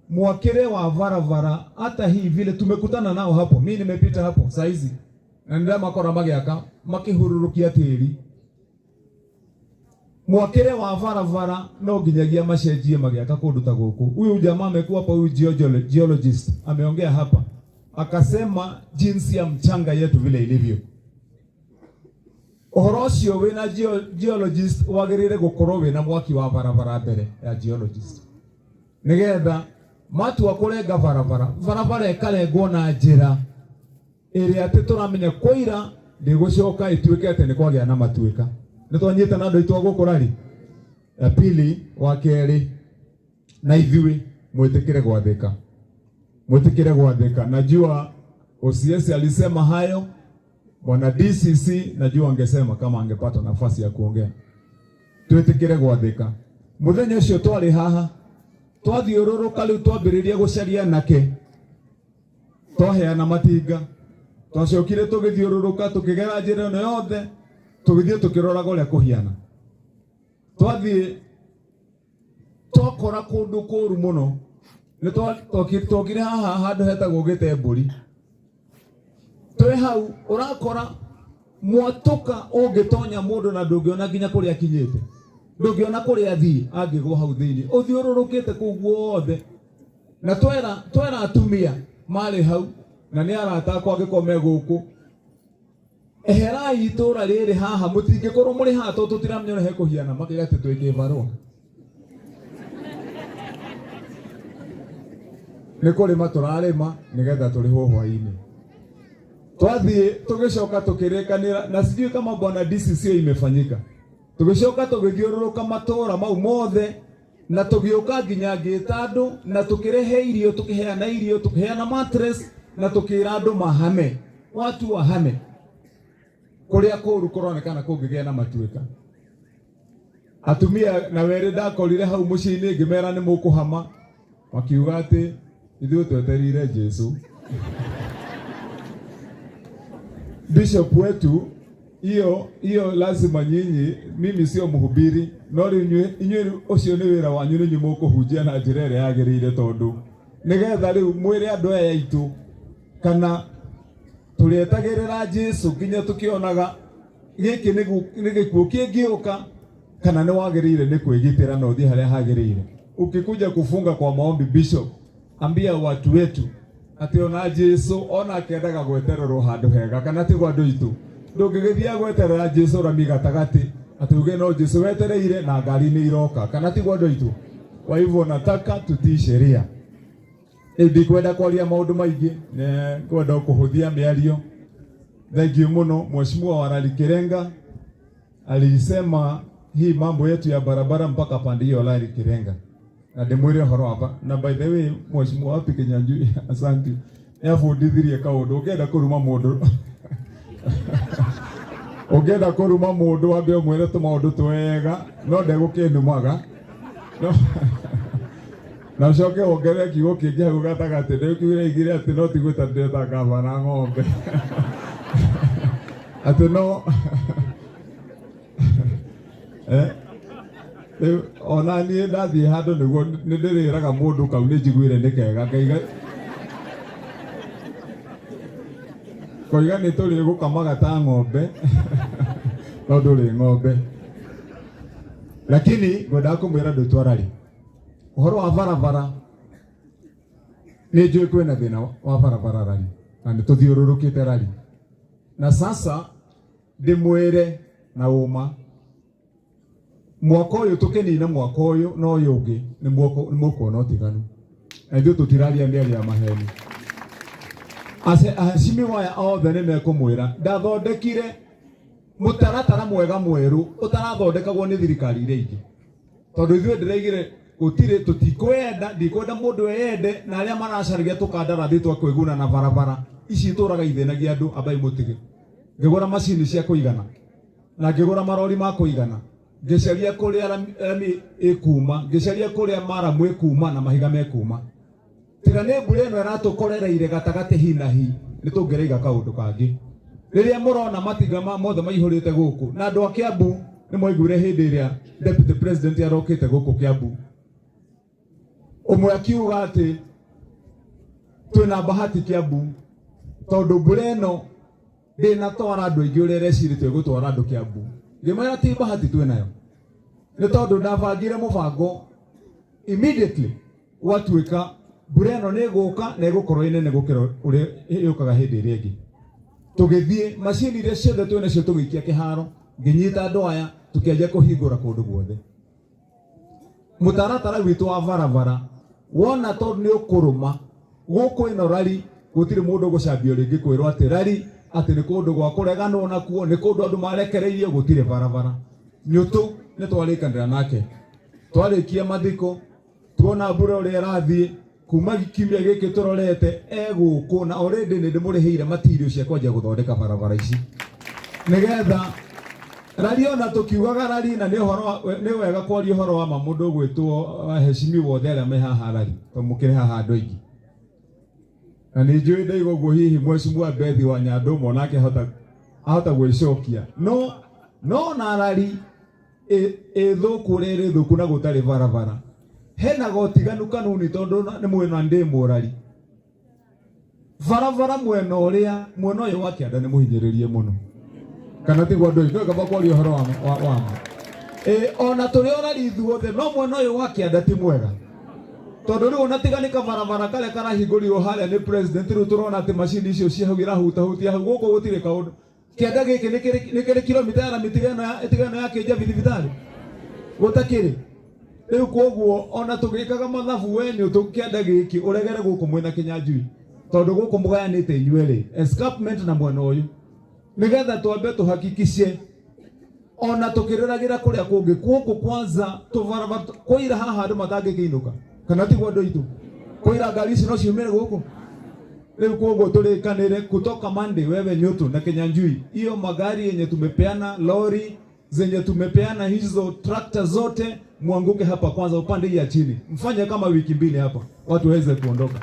mwakire wa barabara hata hii vile tumekutana nao hapo, mimi nimepita hapo saa hizi na ndio makora magiaka makihururukia tĩri. Mwakire wa barabara no nginyagia macenjie magiaka kũndũ ta gũkũ. Huyu jamaa amekuwa hapa, huyu geologist ameongea hapa akasema jinsi ya mchanga yetu vile ilivyo. Ũhoro ũcio wĩna geologist wagĩrĩire gũkorwo wĩna mwaki wa barabara mbere ya geologist nĩgetha matua kũrenga barabara ĩkarengwo na njĩra ĩrĩa atĩ tũramenya koira ndĩgũcoka ĩtuĩke atĩ nĩ kwagĩa na matuĩka. Nĩ twanyita na andũ aitũ agũkũrari. Ya pili wa kerĩ na ithuĩ mwĩtĩkĩre gwathĩka. Najua OCS alisema hayo, bwana DCC najua angesema kama angepata nafasi ya kuongea. Twĩtĩkĩre gwathĩka. Mũthenya ũcio twarĩ haha twathiũrũrũka rĩu twambĩrĩria gũcaria nake twaheana matinga twacokire tũgĩthiũrũrũka tũkĩgera njĩra ĩno yothe tũgĩthiĩ tũkĩroraga ũrĩa kũhiana. Twathiĩ twakora kũndũ kũũru mũno. Nĩ twokire haha handũ hetagwo Gĩtembũri. Twĩ hau ũrakora mwatũka ũngĩtonya mũndũ na ndũngĩona nginya kũrĩa akinyĩte, ndũngĩona kũrĩa athiĩ angĩgwo hau thĩinĩ ũthiũrũrũkĩte kũu guothe. Na twera atumia marĩ hau na nĩ arata akwa angĩkorwo me gũkũ, eherai itũra rĩrĩ haha, mũtingĩkorwo mũrĩ haha tondũ tũtiramenya ũrĩa hekũhiana, makĩga atĩ twĩke barũa. Nĩ kũrĩma tũrarĩma nĩgetha tũrĩhwo hwainĩ. Twathiĩ tũgĩcoka tũkĩrĩkanĩra na sijui kama bwana DCC imefanyika. Tũgĩcoka tũgĩthiũrũrũka matũra mau mothe na tũgĩũka nginya ngĩta andũ na tũkĩrehe irio, tũkĩheana irio, tũkĩheana mattress na tũkĩra andũ mahame, watu wahame kũrĩa kũũru kũronekana kũngĩgĩa na matuĩka. Atumia na werĩ ndakorire hau mũciĩ-inĩ ngĩmera nĩ mũkũhama, makiuga atĩ ithuĩ tweterire Jesu. Bishop wetu hiyo lazima nyinyi, mimi sio mhubiri no inyuĩ ucio nĩ wĩra wanyu nĩ nyuĩ mũkũhunjia na njĩra ĩrĩa yagĩrĩire, tondu nĩgetha rĩu mwĩre andũ aya aitũ kana tũrĩetagĩrĩra Jesu nginya tũkĩonaga gĩkĩ nĩ gĩkuũ kĩngĩũka kana nĩ wagĩrĩire nĩ kwĩgitĩra na ũthiĩ harĩa hagĩrĩire. Ukikuja kufunga kwa maombi, Bishop, ambia watu wetu ati ona Jesu ona akendaga gwetererwo handũ hega, kana ti gwa andũ aitũ ndũngĩgĩthia gweterera Jesu rami gatagati ati uge no Jesu wetereire na ngari nĩ iroka, kana ti gwa andũ aitũ. Kwa hivyo nataka tutii sheria. Ndikwenda kwaria maundu maingi, kwenda kuhuthia mĩario. Thank you muno Mheshimiwa Warari Kirenga alisema hii mambo yetu ya barabara mpaka pande hiyo Warari Kirenga, na ndimwire horo hapa. Na by the way Mheshimiwa wapi Kinyanjui, asante yafundithirie kaundu ukenda kuruma mundu ukenda kuruma mundu wambe umwire tu maundu twega no ndegũkĩndumaga no na coke wongere kiugo kĩngĩ hau gatagati ndĩkiuire igire ati no tigwĩta ndĩreta gavana ng'ombe ati no ona niĩ ndathiĩ handũ nĩguo nĩndĩrĩraga mũndũ kau nĩ njiguire nĩ kega ngaiga koiga nĩ tũrĩ gũkamaga ta ng'ombe no ndũrĩ ng'ombe. Lakini ngwendaga kũmwĩra ndũtwarari ũhoro wa barabara, nĩ njũĩ kwĩna thĩna wa barabara rari na nĩ tũthiũrũrũkĩte rari, na sasa ndĩmwĩre na ũma mwaka ũyũ tũkĩnina mwaka ũyũ na ũyũ ũngĩ nĩ mũkuona ũtiganu, na ithuĩ tũtiraria mĩario ya maheni. Ahacimi waya othe nĩ mekũmwĩra ndathondekire mũtaratara mwega mwerũ ũtarathondekagwo nĩ thirikari iria ingĩ, tondũ ithuĩ ndĩraigire gũtirĩ tũtikwenda, ndikwenda mũndũ eyende na arĩa maracaragia tũkandarathi twa kwĩguna na barabara ici tũraga ithenagia andũ ambai mũtige. Ngĩgũra macini cia kũigana na ngĩgũra marori ma kũigana, ngĩcaria kũrĩa Rami ĩkuma, ngĩcaria kũrĩa Maramu ĩkuma na Mahiga mekuma. Tiga nĩ mbura ĩno ĩratũkorereire gatagati hi na hi, nĩ tũngĩraiga kaũndũ kangĩ. Rĩrĩa mũrona matinga mothe maihũrĩte gũkũ na andũ a Kiambu nĩ mwaiguire hĩndĩ ĩrĩa Deputy President arokĩte gũkũ Kiambu, ũmwe akiuga atĩ twĩna bahati Kiambu tondũ mbura ĩno ndĩnatwara andũ aingĩ ũrĩa ĩrecirĩtio gũtwara andũ Kiambu. Ngĩmwĩra ti bahati twĩnayo, nĩ tondũ ndabangire mũbango immediately gwatuĩka mbura ĩno nĩ ĩgũka na ĩgũkorwo ĩnene gũkĩra ũrĩa yũkaga hĩndĩ ĩrĩa ĩngĩ. Tũgĩthiĩ macini iria ciothe twĩnacio tũgĩikia kĩharo, ngĩnyita andũ aya tũkĩanjia kũhingũra kũndũ guothe. Mũtaratara witũ wa barabara wona tondũ nĩ ũkũrũma gũkũ ĩno rari, gũtirĩ mũndũ ũgũcambio rĩngĩ kwĩrwo atĩ rari atĩ nĩ kũndũ gwa kũreganwo nakuo, nĩ kũndũ andũ marekereirio, gũtirĩ barabara. Nyũtũ nĩ twarĩkanĩra nake, twarĩkia mathiko tuona mbura ũrĩa ĩrathiĩ kuma kiumia gĩkĩ tũrorete egũkũ, na already nĩ ndĩmũrĩhĩire material cia kwanja gũthondeka barabara ici, nĩgetha rari ona tũkiugaga rari na nĩ wega kwaria ũhoro wa mũndũ ũgwĩtwo ahecimi wothe arĩa me haha rari, tondũ mũkĩrĩ haha andũ aingĩ. Na nĩ njũĩ ndaiga ũguo hihi Mheshimiwa Bethi wa Nyandũma onake ahota gwĩcokia, no na rari ĩthũku ũrĩa ĩrĩ thũku na gũtarĩ barabara hena gotiganu kanuni, tondũ nĩ mwena ndĩ mũrari barabara mwena ũrĩa mwena ũyũ wa kĩanda nĩ mũhinyĩrĩrie mũno, kana ti gwandũ ĩno kaba kwaria ũhoro wa ona tũrĩ orari ithuothe, no mwena ũyũ wa kĩanda ti mwega, tondũ rĩu onatiganika barabara karĩa karahingũrirwo harĩa nĩ president, rĩu tũrona atĩ macini icio cia hau irahutahutia hau, gũkũ gũtirĩ kaũndũ. Kĩanda gĩkĩ nĩ kĩrĩ kilomita ya mĩtigano ya kĩnja thibitarĩ gũtakĩrĩ. Rĩu koguo ona tũgĩkaga mathabu wenĩ kĩanda gĩkĩ ũregere gũkũ mwena Kinyanjui, tondũ gũkũ mũgayanĩte inyuerĩ escarpment na mwena ũyũ, nĩgetha twambe tũhakikicie ona tũkĩrĩragĩra kũrĩa kũngĩ gũkũ kwanza tũbarabara kũira haha andũ matangĩkĩinũka, kana ti gwandũ aitũ kũira ngari ici no ciumĩre gũkũ. Rĩu koguo tũrĩkanĩre kutoka Monday, wewe Nyũtũ na Kinyanjui, hiyo magari yenye tumepeana, lori zenye tumepeana, hizo tractor zote muanguke hapa kwanza upande ya chini, mfanye kama wiki mbili hapa watu waweze kuondoka.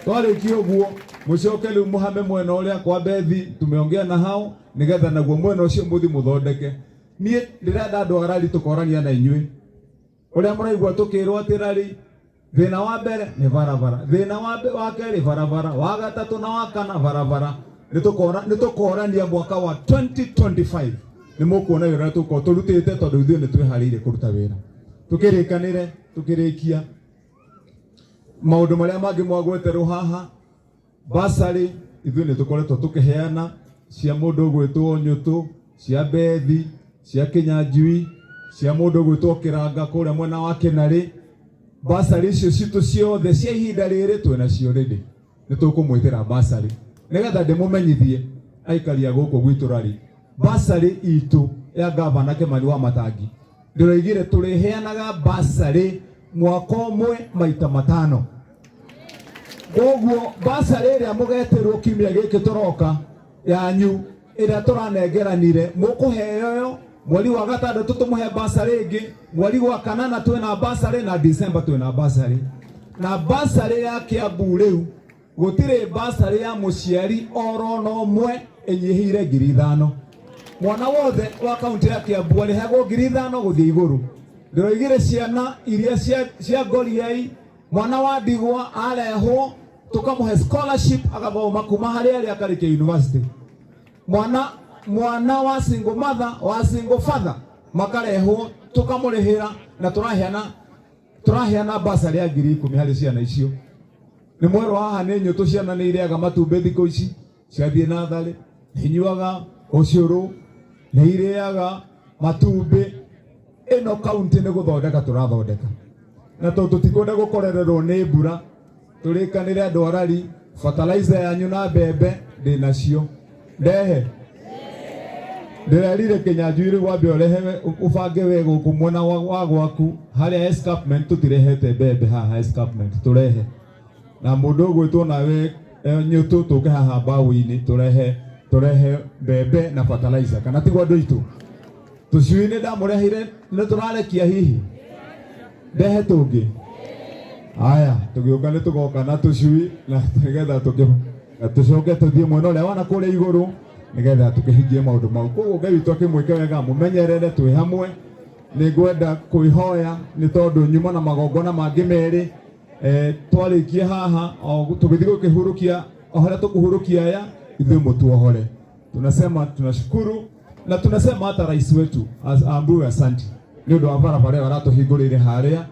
Twarĩkia ũguo mũcoke rĩu mũhame mwena ũrĩa kwa Bethi, tumeongea na hao nigetha naguo mwena ũcio mũthi mũthondeke. Niĩ ndĩrenda andũ a rari tũkorania na inyuĩ. Ũrĩa mũraigua tũkĩrwo atĩ rari thĩna wa mbere nĩ barabara, thĩna wa kerĩ barabara, wa gatatũ na wa kana barabara. Nĩtũkorania mwaka wa 2025 nĩ mũkuona wĩra tũkorwo tũrutĩte tondũ ithuĩ nĩ twĩharĩirie kũruta wĩra. Tũkĩrĩkanĩre tũkĩrĩkia maũndũ marĩa mangĩ mwagweterwo haha. Basarĩ ithuĩ nĩ tũkoretwo tũkĩheana cia mũndũ ũgwĩtwo Nyũtũ, cia Bethi, cia Kĩnyanjui, cia mũndũ ũgwĩtwo Kĩranga kũrĩa mwena wa Kĩnarĩ. Basarĩ icio citũ ciothe cia ihinda rĩrĩ twĩnacio ready. Nĩ tũkũmwĩtĩra basarĩ nigetha ndĩmũmenyithie aikari a gũkũ gwitũ Rari. Basarĩ itũ ya gavana Kĩmani wa Matangi ndĩroigire tũrĩheanaga basarĩ mwaka ũmwe maita 5. Koguo basarĩ ĩrĩa mũgeterwo kiumia gĩkĩ tũroka yanyu ĩrĩa tũranengeranire mũkũheo mweri wa gatandatũ tũmũhe basarĩ ĩngĩ, mweri wa kanana twĩna basarĩ na December twĩna basarĩ. Na basarĩ ya Kiambu rĩu gũtirĩ basarĩ ya mũciari oro no ũmwe ĩnyihĩire 5,000. Mwana wothe wa kaunti ya Kiambu arĩhagwo 5,000 gũthiĩ igũrũ. Ndĩroigire ciana iria cia Ngoriai, mwana wa ndigwa arehwo tukamũhe scholarship agathoma kuma harĩa arĩ akarĩkia university. Mwana wa single mother, wa single father makarehwo tukamũrĩhĩra na tũraheana basarĩ ya 10,000 harĩ ciana icio. Nĩ mwero haha nĩ Nyũtũ ciana nĩ irĩaga matumbĩ thikũ ici, ciathiĩ natharĩ, inyuaga ũcũrũ, nĩ irĩaga matumbĩ. Ĩno kaunti nĩ gũthondeka tũrathondeka. Na tutikwenda gũkorererwo nĩ mbura, tũrĩkanĩre andũ a Rari, fertilizer yanyu na mbembe ndĩnacio. Ndehe ndĩrerire Kĩnyanjui rĩu wambe ũrehe ũbange wega gũkũ mwena wa gwaku harĩa escarpment tũtirehete mbembe haha escarpment tũrehe. Na mũndũ ũgwĩtwo nawe Nyũtũ tũke haha mbaũ-inĩ tũrehe mbembe na fertilizer, kana tigwa andũ aitũ. Tũcui nĩ ndamũrehire nĩ tũrarekia hihi ndehe tũngĩ. Aya tũgĩũka nĩ tũgoka na tũcui na nĩgetha tũcoke tũthiĩ mwena ũrĩa wana kũrĩa igũrũ nĩgetha tũkĩhingie maũndũ mau. Koguo Ngai witũ akĩmwĩke wega mũmenyerere twĩ hamwe. Nĩ ngwenda kwĩhoya nĩ tondũ nyuma na magongona mangĩ merĩ twarĩkie haha tũgĩthiĩ gũkĩhurũkia oharĩa tũkũhurũkia aya ithuĩ mũtuohore. Tunasema tunashukuru na tunasema hata rais wetu ambiwe asante nĩ ũndũ wa barabara waratũhingũrĩire harĩa.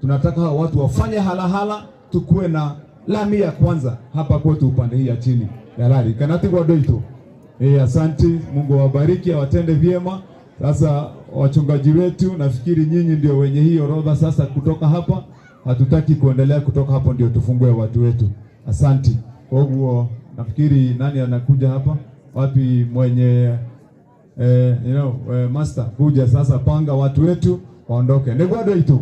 Tunataka hao watu wafanye halahala, tukue na lami ya kwanza hapa kwetu upande hii ya chini ya Rari. Kana tigwa andũ aitũ. Asante, Mungu awabariki, awatende vyema. Sasa wachungaji wetu, nafikiri nyinyi ndio wenye hii orodha sasa kutoka hapa. Hatutaki kuendelea kutoka hapo, ndio tufungue watu wetu. Asante. Kwa hiyo nafikiri nani anakuja hapa? Wapi mwenye master kuja sasa, panga watu wetu waondoke. Nĩguo andũ aitũ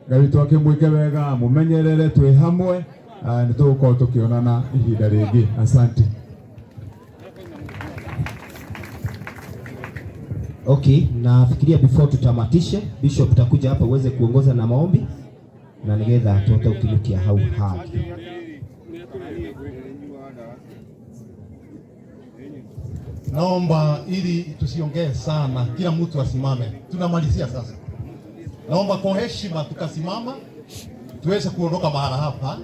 Ngai witũ akĩmwĩke wega mũmenyerere twĩ hamwe nĩ tũgũkorwo tũkĩonana ihinda rĩngĩ. Asante. Okay, nafikiria before tutamatishe, Bishop utakuja hapa uweze kuongoza na maombi na nigetha tuote ukinukia hau haki. Naomba ili tusiongee sana, kila mtu asimame. Tunamalizia sasa. Naomba kwa heshima tukasimama tuweze kuondoka mahala hapa.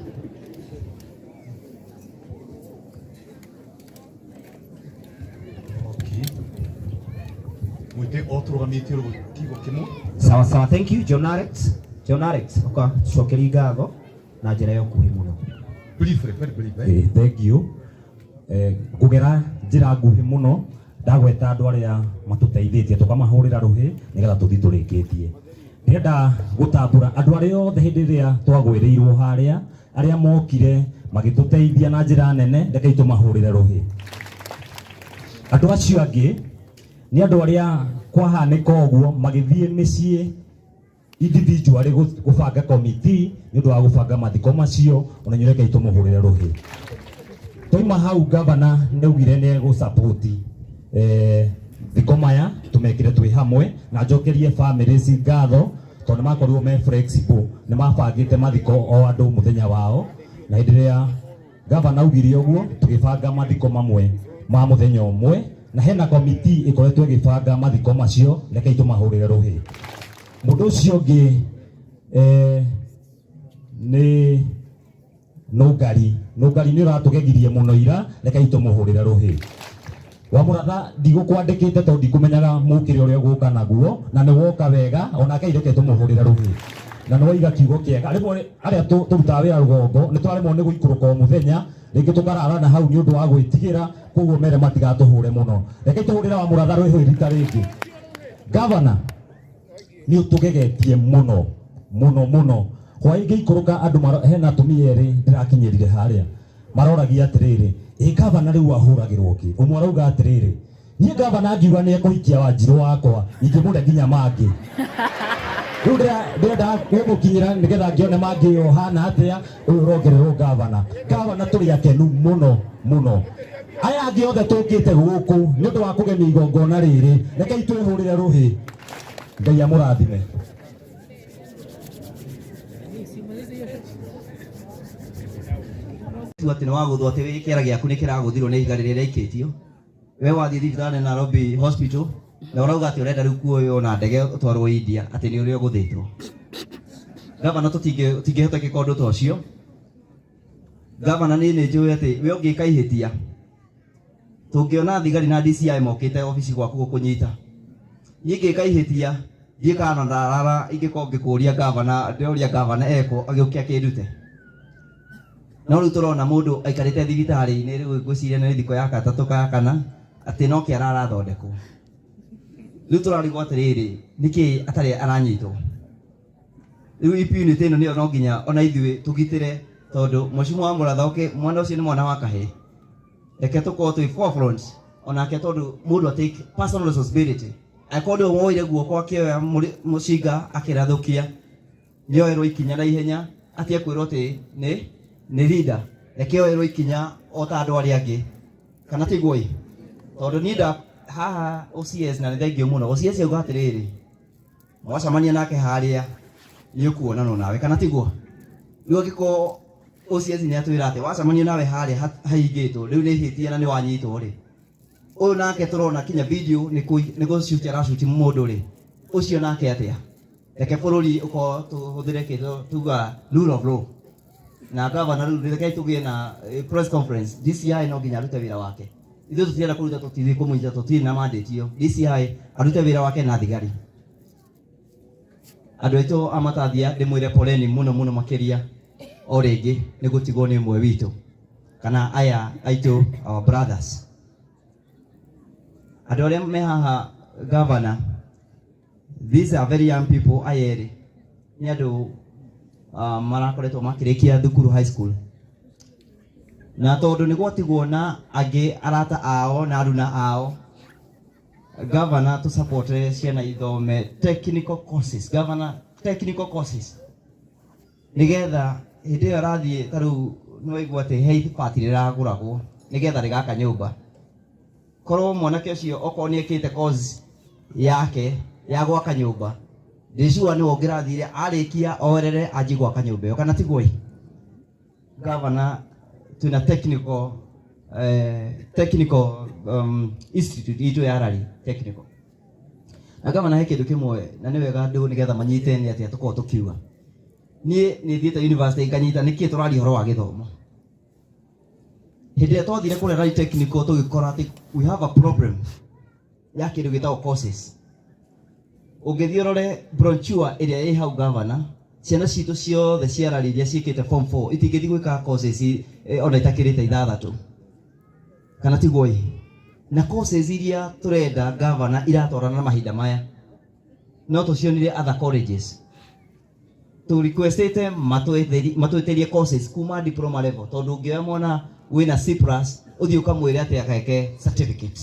Sawa sawa, thank you John Alex. Oka shokeri gago na njĩra yo kuhi mũno. Thank you. Kugera njĩra nguhi mũno ndagweta andũ arĩa matũteithĩtie tũkamahũrĩra rũhĩ nĩgetha tũthiĩ tũrĩkĩtie. Ndĩrenda gũtambũra andũ arĩa othe hĩndĩ ĩrĩa twagwĩrĩirwo harĩa arĩa mokire magĩtũteithia na njĩra nene, reke tũmahũrĩre rũhĩ. Andũ acio angĩ nĩ andũ arĩa kwahanĩka ũguo magĩthiĩ mĩciĩ individual gũbanga committee nĩ ũndũ wa gũbanga mathiko macio, ona inyuĩ reke tũmũhũrĩre rũhĩ. Toima hau governor nĩaugire nĩ gũsupport thiko maya tumekire twĩ hamwe na njokerie families ngatho tondũ makorirwo me flexible, nĩ mabangĩte mathiko o andũ mũthenya wao, na hĩndĩ ĩrĩa Gavana augire uguo tugibanga mathiko mamwe ma muthenya umwe na hena komiti ikoretwo igibanga mathiko macio reke itumahurire ruhi. Mundu ucio ungi ni Nugari ni uratugegirie muno ira reke itumuhurire ruhi. Wa muratha ndigukwandikite tondu ndikumenyaga mukire uria guka naguo na ni woka wega ona kai reke tumuhurire ruhi. Na no iga kiugo kiega rimwe aria turutaga wira rugongo ni twaremwo ni guikuruka o muthenya ringi tukararana hau ni undu wa gwitigira koguo mere matigatuhure muno reke tuhurira wa muratha ruhi rita ringi. Gavana ni utugegetie muno kwa ingi ikuruka andu hena atumia eri ndirakinyirire haria maroragia atiriri gavana riu ahuragirwo ki umwe arauga atiriri nie gavana angiuga ni ekuhikia Wanjiru wakwa ingimure nginya mangi riu ndenda gukinyira nigetha ngione mangi ohana atia uyu urongererwo gavana turi akenu muno aya angi othe tukite guku ni undu wa kugemia igongona riri reke itwihurire ruhi. Ngai amurathime. Ati ni waguthwo ati kĩara gĩaku nĩ kĩraguthirwo nĩ ihiga rĩrĩa rĩikĩtio. We wathiĩ thibitarĩ Nairobi Hospital na ũrauga atĩ ũrenda rĩu kuoywo na ndege ũtwarwo India atĩ nĩ ũrĩa ũgũthĩtwo. Gavana tũtingĩhoteka ũndũ ta ũcio. Gavana nĩ njũĩ atĩ we ũngĩka ihĩtia tũngĩona thigari na DCI mokĩte ofici gwaku gũkũnyita. Ingĩka ihĩtia ndiĩkana ndarara ingĩkorwo ngĩkũria gavana ndĩũria gavana eko agĩũkia kĩndute. No riu turona mundu aikarite thibitarĩ-inĩ riu ngwĩciria nĩ thikũ ya gatatũ ka kana atĩ no kĩara arathondekwo. Riu turarigwo atĩrĩrĩ nĩkĩ atarĩ aranyitwo. Riu impunity ĩno nĩyo no nginya ona ithuĩ tũgitĩre tondu mũcimu wa mũratha mwana ũcio nĩ mwana wa kahĩĩ. Reke tũkorwo twĩ forefront onake tondu mũndũ take personal responsibility. Akorwo woire guoko akĩoya mũcinga akĩrathũkia nĩoerwo ikinya na ihenya atĩ ekwĩrwo atĩ nĩ leader reke oerwo ikinya o ta andũ arĩa angĩ kana tiguo ĩ tondu niĩ haha OCS na nĩ thengiũ mũno. OCS auga atĩrĩrĩ mwacemania nake harĩa nĩ ũkuonanwo nawe kana tiguo. Rĩu angĩkorwo OCS nĩ atwĩra atĩ wacemania nawe harĩa hahingĩtwo rĩu nĩ ihĩtia na nĩ wanyitwo rĩ ũyũ nake tũrona kinya video nĩ gũcuti aracuti mũndũ rĩ ũcio nake atĩa. Reke bũrũri ũkorwo tũhũthĩre kĩndũ tuga rule of law na gavana rĩu reke tũgĩe na press conference. DCI no nginya arute wĩra wake. Ithuĩ tũtirenda kũruta tũtirĩ kũmũnyita tũtirĩ na mandate ĩyo. DCI arute wĩra wake na thigari. Andũ aitũ amatathia ndĩmwĩre poleni mũno makĩria o rĩngĩ nĩ gũtigwo nĩ ũmwe witũ kana aya aitũ our brothers. Andũ arĩa me haha gavana, these are very young people. Aya erĩ nĩ andũ marakoretwo makĩrĩkia thukuru high school na tondu nĩ gwatigwo na angĩ arata ao na aruna ao. Gavana to support ciana ithome technical courses. Gavana technical courses nigetha hĩndĩ ĩyo arathiĩ ta rĩu nĩ waigua atĩ he ibati rĩragũragwo nigetha rĩgaka nyũmba. Korwo mwanake ũcio okorwo nĩ ekĩte course yake ya gwaka nyũmba ndĩcua nĩ wongĩrathire arĩkia orere anji gwaka nyũmba ĩyo kana tiguo. Gavana twĩna technical institute itũ ya Rari technical. Na gavana he kĩndũ kĩmwe na nĩ wega andũ nĩgetha manyite nĩ atĩ tũkorwo tũkiuga. Niĩ nĩ thiĩte university nganyita nĩkĩ tũraria ũhoro wa gĩthomo. Hĩndĩ ĩrĩa twathire kũrĩa Rari technical tũgĩkora atĩ we have a problem ya kĩndũ gĩtagwo courses. Ũngĩthiĩ ũrore brochure ĩrĩa ĩ hau gavana, ciana citũ ciothe cia Rari iria ciĩkĩte form 4 itingĩthiĩ gwĩka courses ona itakĩrĩte 6 kana tiguo. Na courses iria tũrenda gavana iratwarana na mahinda maya no tũcionire other colleges. Tu requestete matweterie courses kuma diploma level tondu ũngĩoya mwana wĩna C+ ũthiĩ ũkamwĩre atĩ akaheke certificate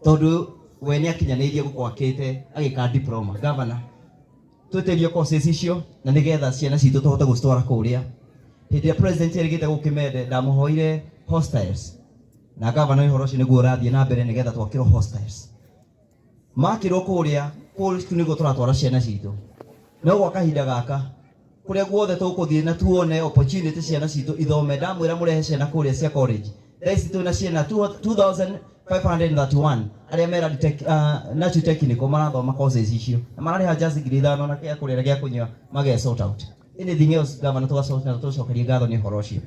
tondu we nĩ akinyanĩirie gũkwakĩte agĩka diploma. Gavana tweterie courses icio na nĩgetha ciana citũ tũhote gũcitwara kũrĩa. Hĩndĩ ĩrĩa president erĩgĩte gũkĩmende ndamũhoire hostels na gavana ũhoro ũcio nĩguo ũrathiĩ na mbere nĩgetha twakĩrwo hostels. Makĩrwo kũrĩa nĩguo tũratwara ciana citũ no gwa kahinda gaka kuria guothe tukuthie na tuone opportunity ciana citu ithome ndamwira murehe ciana kuria cia college thaici tuna ciana 2531 aria mera natural technical marathoma courses icio na marariha just ngiri 5 na kia kurira gia kunywa mage sort out anything else governor tugacokeria ngatho ni horo ucio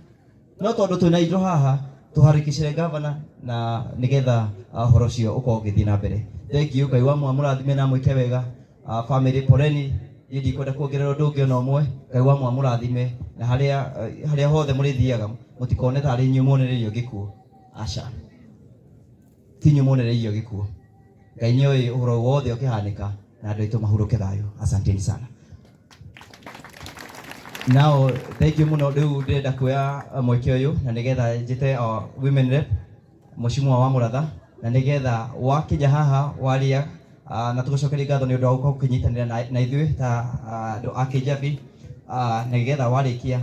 no tondu twina indo haha tuharikicire governor na nigetha horo ucio ukorwo githii na mbere. Thank you, Ngai wa mũrathime na mwĩke wega. Family poleni, yidi kwenda kuongerera ndungi ona umwe. Ngai wa mũrathime na haria hothe mũrithiaga mutikone ta ari nyumu monererio gikuo. Aca. Ti nyumu monererio gikuo. Ngai nyoe uhoro wothe ukihanika na andu aitu mahuruke thayo. Asanteni sana. Now, thank you muno riu ndenda kuya mweke uyu na nigetha njite women rep Mheshimiwa wa Muratha na nigetha wakinya haha waria na tugucokeria ngatho ni undu wa gukorwo ukinyitanira na ithuĩ ta andu a Kijabi nigetha warikia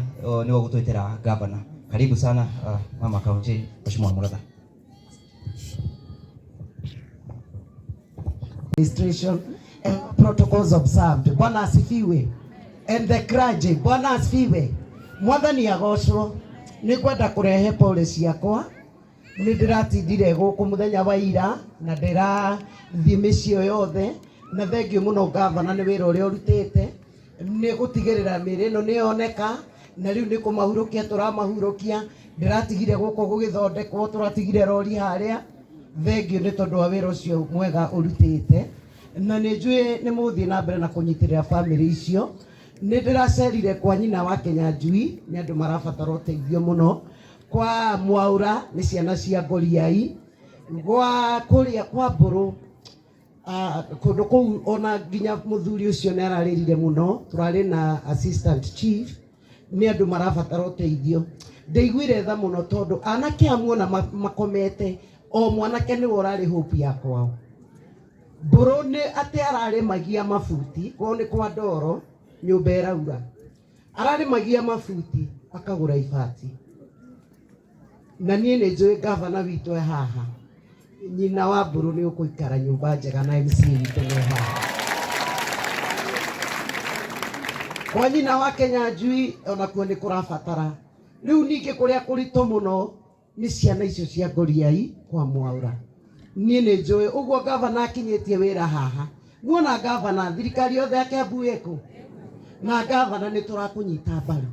ni gutwitira gavana. Karibu sana mama kaunti Mheshimiwa Muratha. Administration and protocols observed. Bwana asifiwe. And the clergy, Bwana asifiwe. Mwathani agocwo. Ni kwenda kurehe policy yakwa. Ni ndiratindire guku muthenya wa ira na ndirathie micio yothe na thengio muno governor ni wira uria urutite ni gutigirira miri ino ni yoneka na riu ni kumahurukia turamahurukia ndiratigire guku gugithondekwo turatigire rori haria thengio ni tondu wa wira ucio mwega urutite na ni njui ni muthie na mbere na kunyitirira family icio ni ndiracerire kwa nyina wa Kinyanjui ni andu marabatara uteithio muno kwa Mwaura ni ciana cia Ngoriai gwa kuria kwa Mburu kundu kuu ona nginya muthuri ucio ni ararĩrire muno turari na assistant chief ni andu marabatara uteithio ndeiguire tha muno tondu anake amuona makomete o mwanake ni urari hope yakwa Mburu ni ate ararimagia mafuti kwa ni kwa ndoro nyumba iraura ararimagia mafuti akagura ibati na niĩ nĩ njũĩ governor witũ haha nyina wa Mburu nĩ ũkũikara nyũmba njega na MC witũ nĩ haha kwa nyina wa Kinyanjui onakuo nĩ kũrabatara rĩu ningĩ kũrĩa kũritũ mũno nĩ ciana icio cia Ngoriai kwa Mwaura niĩ nĩ njũĩ ũguo governor akinyĩtie wĩra haha muona governor thirikari yothe ya Kiambu ĩkũ na governor nĩ tũrakũnyita mbaru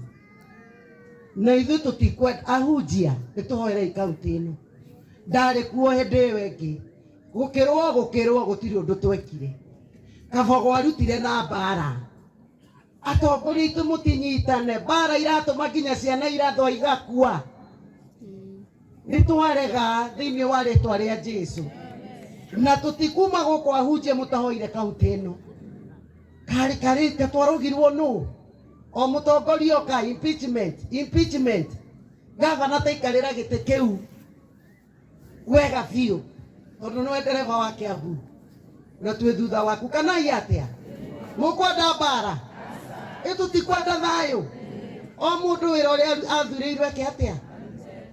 na ithuĩ tũtikwenda ahunjia nĩtũhoerei kaunti ĩno ndarĩ kuo hĩndĩ ĩyo ĩngĩ gũkĩrwo gũtirĩ ũndũ twekire Kabogo arutire na mbara atongoria aitũ mũtinyitane mbara iratũma nginya ciana irathwa igakua nĩtwarega thĩinĩ wa rĩtwa rĩa Jesũ na tũtikuma gũkũ ahunjia mũtahoire kaunti ĩno karĩte twarugirwo nũ o mutongoria oka impeachment governor taikarira gite kiu wega biu tondu no ndereva wa Kiambu na twe thutha waku kana iatia mukwenda mbara itutikwenda thayo o mundu wira uria athurirwe ke atia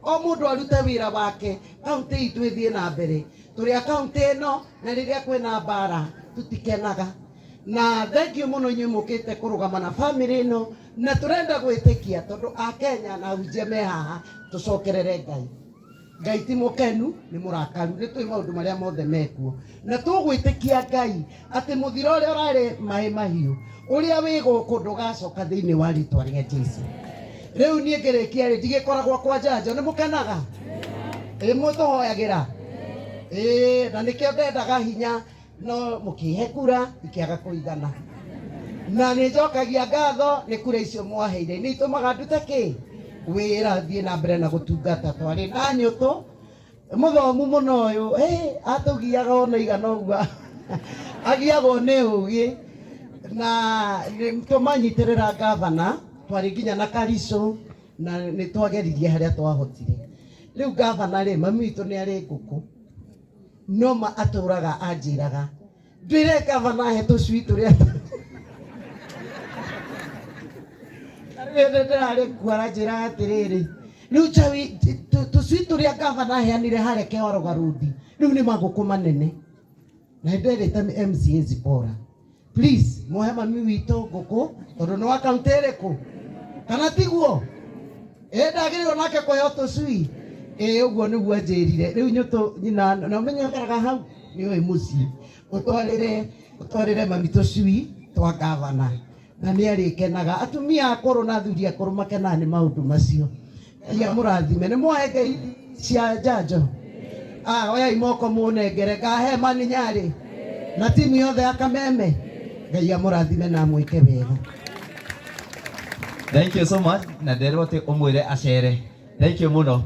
o mundu arute wira wake kaunti itu ithie na mbere turi a kaunti ino na riria kwina mbara tutikenaga na thank you muno nyu mukite kurugama na family ino na turenda gwitikia tondu a Kenya na hunjia me haha tucokerere Ngai ti mukenu ni murakaru ni twi maundu maria mothe mekuo na tugwitikia Ngai ati muthiro uria urari mai mahiu uria wi guku ndugacoka thiini wa ritwa ria Jesu riu nie ngirikia ri ndigikoragwo kwa njanjo ni mukenaga mutuhoyagira na nikio ndendaga hinya no mukihe kura ikiaga kuigana na nĩ njokagia ngatho nĩ kura icio mwaheire nĩ itumaga ndute ki wĩra thiĩ na mbere na gũtungata twarĩ na nyũtũ mũthomu mũno ũyũ atũgiaga ona igana ũguo agiagwo nĩ ũgĩ na tũmanyitĩrĩra gavana twarĩ nginya na Kariso na nĩ twageririe harĩa twahotire rĩu gavana rĩ mami witũ nĩ arĩ ngũkũ no atũraga anjĩraga ndwĩre gavana he tũcui tũrĩa ndĩrarĩ kuara njĩra atĩrĩrĩ rĩu tũcui tũrĩa gavana aheanire harĩa Kĩhoroga Road rĩu nĩ magũkũ manene na ndĩrĩte MCA Zipora please muhe mami witũ ngũkũ tondũ nĩ wa kaunti ĩrĩkũ kana tiguo ndagĩrĩirwo nake kũheo tũcui ũguo nĩguo njĩrire rĩu nyina na ũmenyekanaga hau nĩ ũĩ mũciĩ ũtwarĩre mami tũcui twa gavana na nĩ arĩkenaga atumia akũrũ na athuri akũrũ makenaga nĩ maũndũ macio Ngai amũrathime nĩ mwahe ngei cia njanjo oyai moko mũnengere ngahe mani nyarĩ na timu yothe ya Kameme Ngai amũrathime na mwĩke wega. Thank you so much. Na nderote omwire acere. Thank you muno.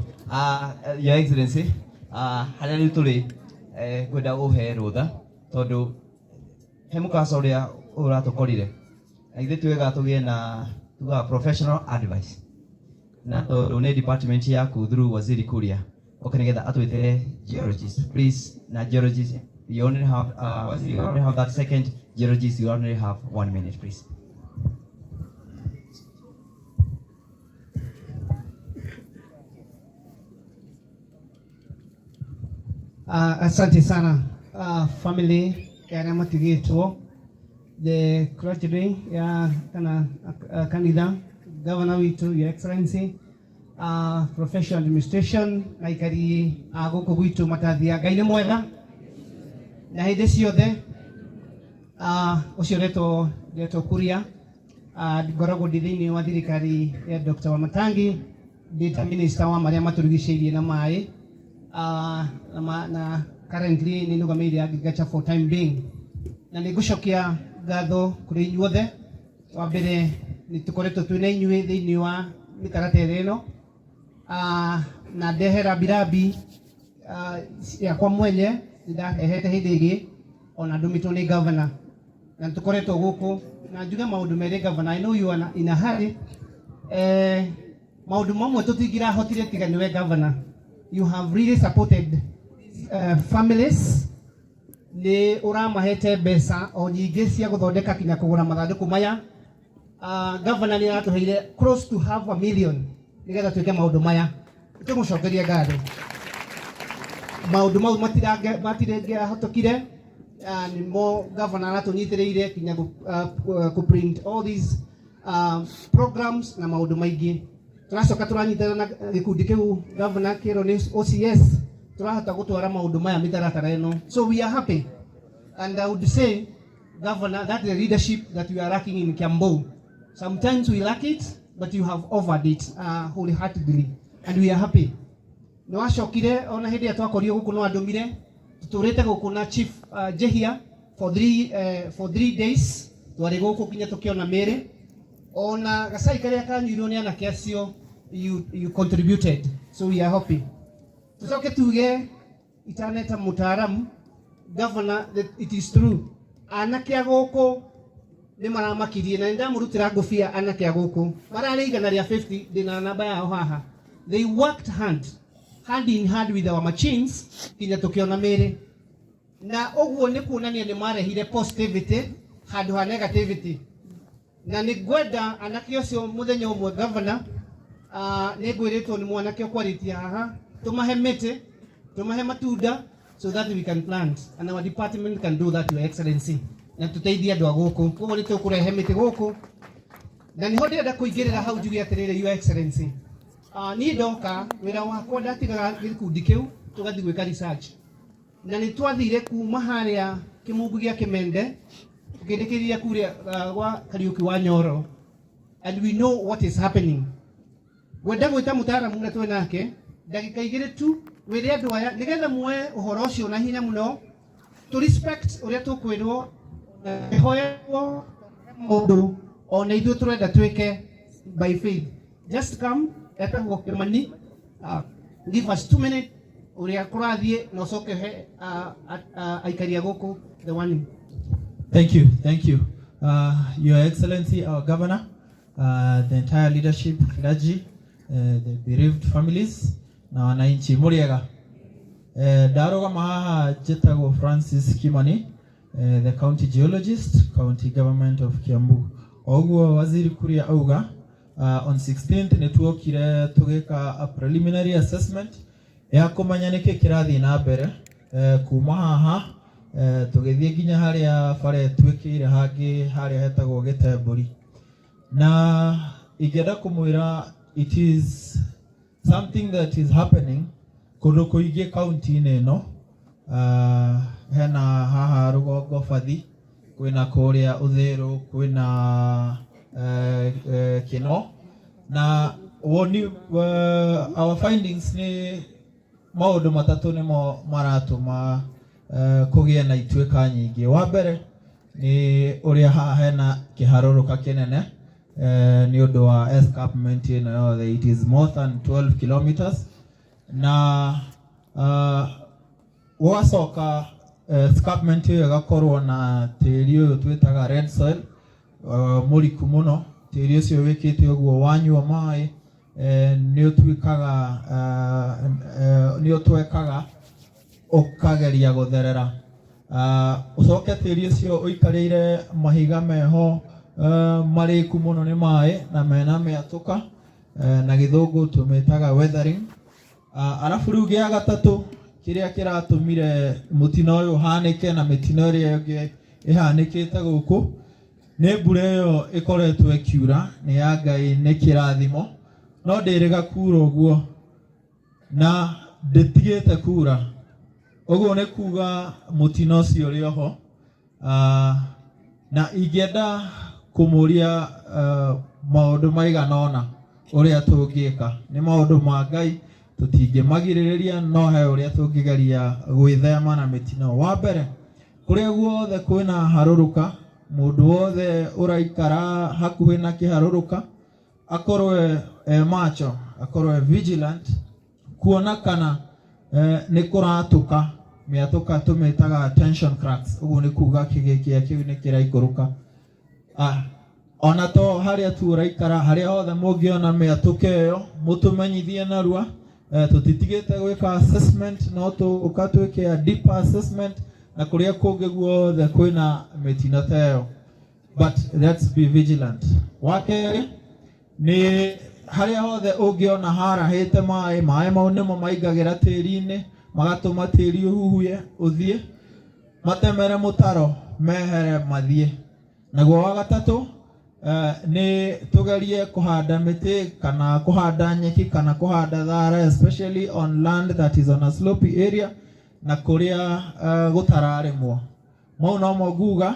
Your Excellency, harĩa rĩu tũrĩ ngwenda ũhe rũtha tondũ he mũkasa ũrĩa ũratũkorire na ithuĩ twega tũgĩe na professional advice na tondũ nĩ department yaku through Waziri Kuria nĩgetha atwĩtere geologist please na geologist you only have you only have that second geologist you only have 1 minute please. Asante sana family ya Ramatigitwo, the clergy ya kana kanida governor witu your excellency, professional administration na ikari agoko gwitu matathia Ngai nĩ mwega na hĩndĩ ciothe ũcio retwo Kuria ngoragwo ndĩ thĩinĩ wa thirikari ya Dr. Wamatangi ndĩ minister wa marĩa matũrigicĩirie na maĩ na currently ni nugamĩire agriculture for time being na nĩ ngũcokia ngatho kũrĩ inyuothe. Wa mbere nĩ tũkoretwo twĩna inyuĩ thĩinĩ wa mĩtaratara ĩno na ndehera birambi yakwa mwenye ndahehete hĩndĩ ĩngĩ ona ndũmĩtwo nĩ governor na tũkoretwo gũkũ na njuge maũndũ merĩ governor. I know you are in a hurry. Maũndũ mamwe tũtingĩrahotire tiga nĩwe governor. You have really supported families. Nĩ ũramahete mbeca o nyingĩ cia gũthondeka kinya kũgũra mathandũkũ maya. Governor nĩ aratũheire close to $500,000 nĩgetha twĩke maũndũ maya. Tũmũcokerie ngatho. Maũndũ mau matirangĩahotokire nĩmo governor aratũnyitĩrĩire kinya print all these programs na maũndũ maingĩ. Tũracoka tũranyitana na gĩkundi kĩu governor kĩrwo nĩ OCS turahota gũtwara maũndũ maya mĩtaratara ĩno. So we are happy and I would say governor that the leadership that we are lacking in Kiambu, sometimes we lack it but you have offered it wholeheartedly and we are happy. Nĩ wacokire ona hĩndĩ ĩrĩa twakorio gũkũ no andũmire tũtũrĩte gũkũ na Chief Jehia for 3 days twarĩ gũkũ kinya tũkĩona mĩrĩ ona gacai karĩa kanyuirwo nĩ anake acio you contributed, so we are happy. Tucoke tuge itaneta mutaaramu governor that it is true anake a gũkũ nĩ maramakirie na ndamũrutĩra ngũbia anake a gũkũ mararĩ igana rĩa 50 ndĩna namba yao haha. They worked hand in hand with our machines kinya tũkĩona mĩrĩ na ũguo nĩ kuonania nĩ marehire positivity handũ ha negativity na nĩ ngwenda anake ũcio mũthenya ũmwe governor nĩ ngwĩrĩtwo nĩ mwanake ũkwarĩtie haha tumahe mĩtĩ tumahe matunda so that we can plant and our department can do that, your excellency, na tũteithie andũ a gũkũ. Koguo nĩ tũkũrehe mĩtĩ gũkũ na nĩho ndĩrenda kũingĩrĩra hau njuge atĩrĩrĩ, your excellency, niĩ ndoka wĩra wakwa ndatigaga gĩkundi kĩu tũgathiĩ gwĩka research na nĩ twathire kuma harĩa kĩmungu gĩa Kĩmende tukĩndĩkĩrĩria kũrĩa gwa Kariuki wa Nyoro and we know what is happening. Gwenda gwĩta mũtaaramu na twĩ nake ndagĩka igĩrĩ tu wĩre andũ aya nĩgetha muoe ũhoro ũcio na hinya mũno to respect ũrĩa tũkwĩrwo hoywo mũndũ ona ithuĩ tũrenda twĩke by faith. Just come etagwo Kĩmani, give us 2 minutes ũrĩa kũrathiĩ na ũcoke he aikaria gũkũ the warning. Thank you. Your Excellency, our Governor, the entire leadership, clergy, the bereaved families, na wananchi muriega. Ndarũgama haha njĩtagwo Francis Kimani, the county geologist, county government of Kiambu. Oguo Waziri Kuria auga, on 16th nĩ tuokire tũgĩka a preliminary assessment ya kũmenya nĩkĩ kĩrathiĩ na mbere kuma haha tugithie nginya haria bare twikire hangi haria hetagwo Gitemburi na ingenda kumwira it is something that is happening kundu kuingi county-ini ino hena haha rugongo Bathi kwina kuria Uthiru kwina Kino na woni our findings ni maundu matatu nimo maratuma kugia na ituika nyingi. Wa mbere ni uria haha hena kiharuruka kinene ni undu wa escarpment ino yothe, it is more than 12 kilometers na wasoka escarpment iyo gakorwo na tiri uyu twitaga red soil muriku muno. Tiri ucio wikite uguo wanyua mai ni utwekaga ukageria gutherera ucoke tiri ucio uikarire mahiga meho mariku muno ni mai na mena miatuka na githungu tumitaga weathering. Arafu riu gia gatatu kiria kiratumire mutino uyu hanike na mitino iria ingi ihanikite guku ni mbura iyo ikoretwo ikiura ni ya Ngai ni kirathimo no ndiriga kura uguo na nditigite kura uguo ni kuga mutino ucio uri oho na ingenda kumuria maundu maiganona uria tungika ni maundu ma Ngai tutingimagiriria no he uria tungigeria gwithema na mitino. Wa mbere kuria guothe kwina haruruka mundu wothe uraikara hakuhi na kiharuruka akorwe macho akorwe vigilant kuona kana ni kuratuka miatuka tumitaga tension cracks uguo ni kuga kigikia kiu ni kiraikuruka ona to haria tu uraikara haria hothe mungiona miatuka iyo mutumenyithie narua tutitigite gwika assessment no tu ukatwike deep assessment na kuria kungi guothe kwina mitino tayo but let's be vigilant. Wakeri ni haria hothe ungiona harahite mai mau nimo maigagira tiri-ini magatuma tiri uhuhuye uthie matemere mutaro mehere mathie. Naguo wa gatatu ni tugerie kuhanda miti kana kuhanda nyeki kana kuhanda thara especially on land that is on a slopey area na kuria gutararimwo. Mau no moguga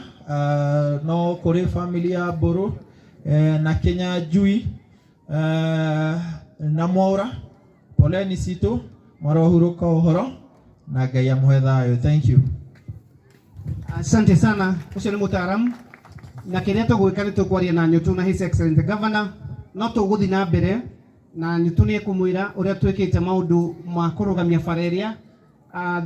no kuri familia Mburu na Kenya Jui na Mwaura poleni situ marohuruka uhoro na Ngai amuhe thayo. Thank you. Asante sana ucio ni mutaaramu na kiria tugwika ni tukwaria na Nyutu na His Excellency Governor no tuguthi na mbere na Nyutu ni kumwira uria twikite maundu ma kurugamia fareria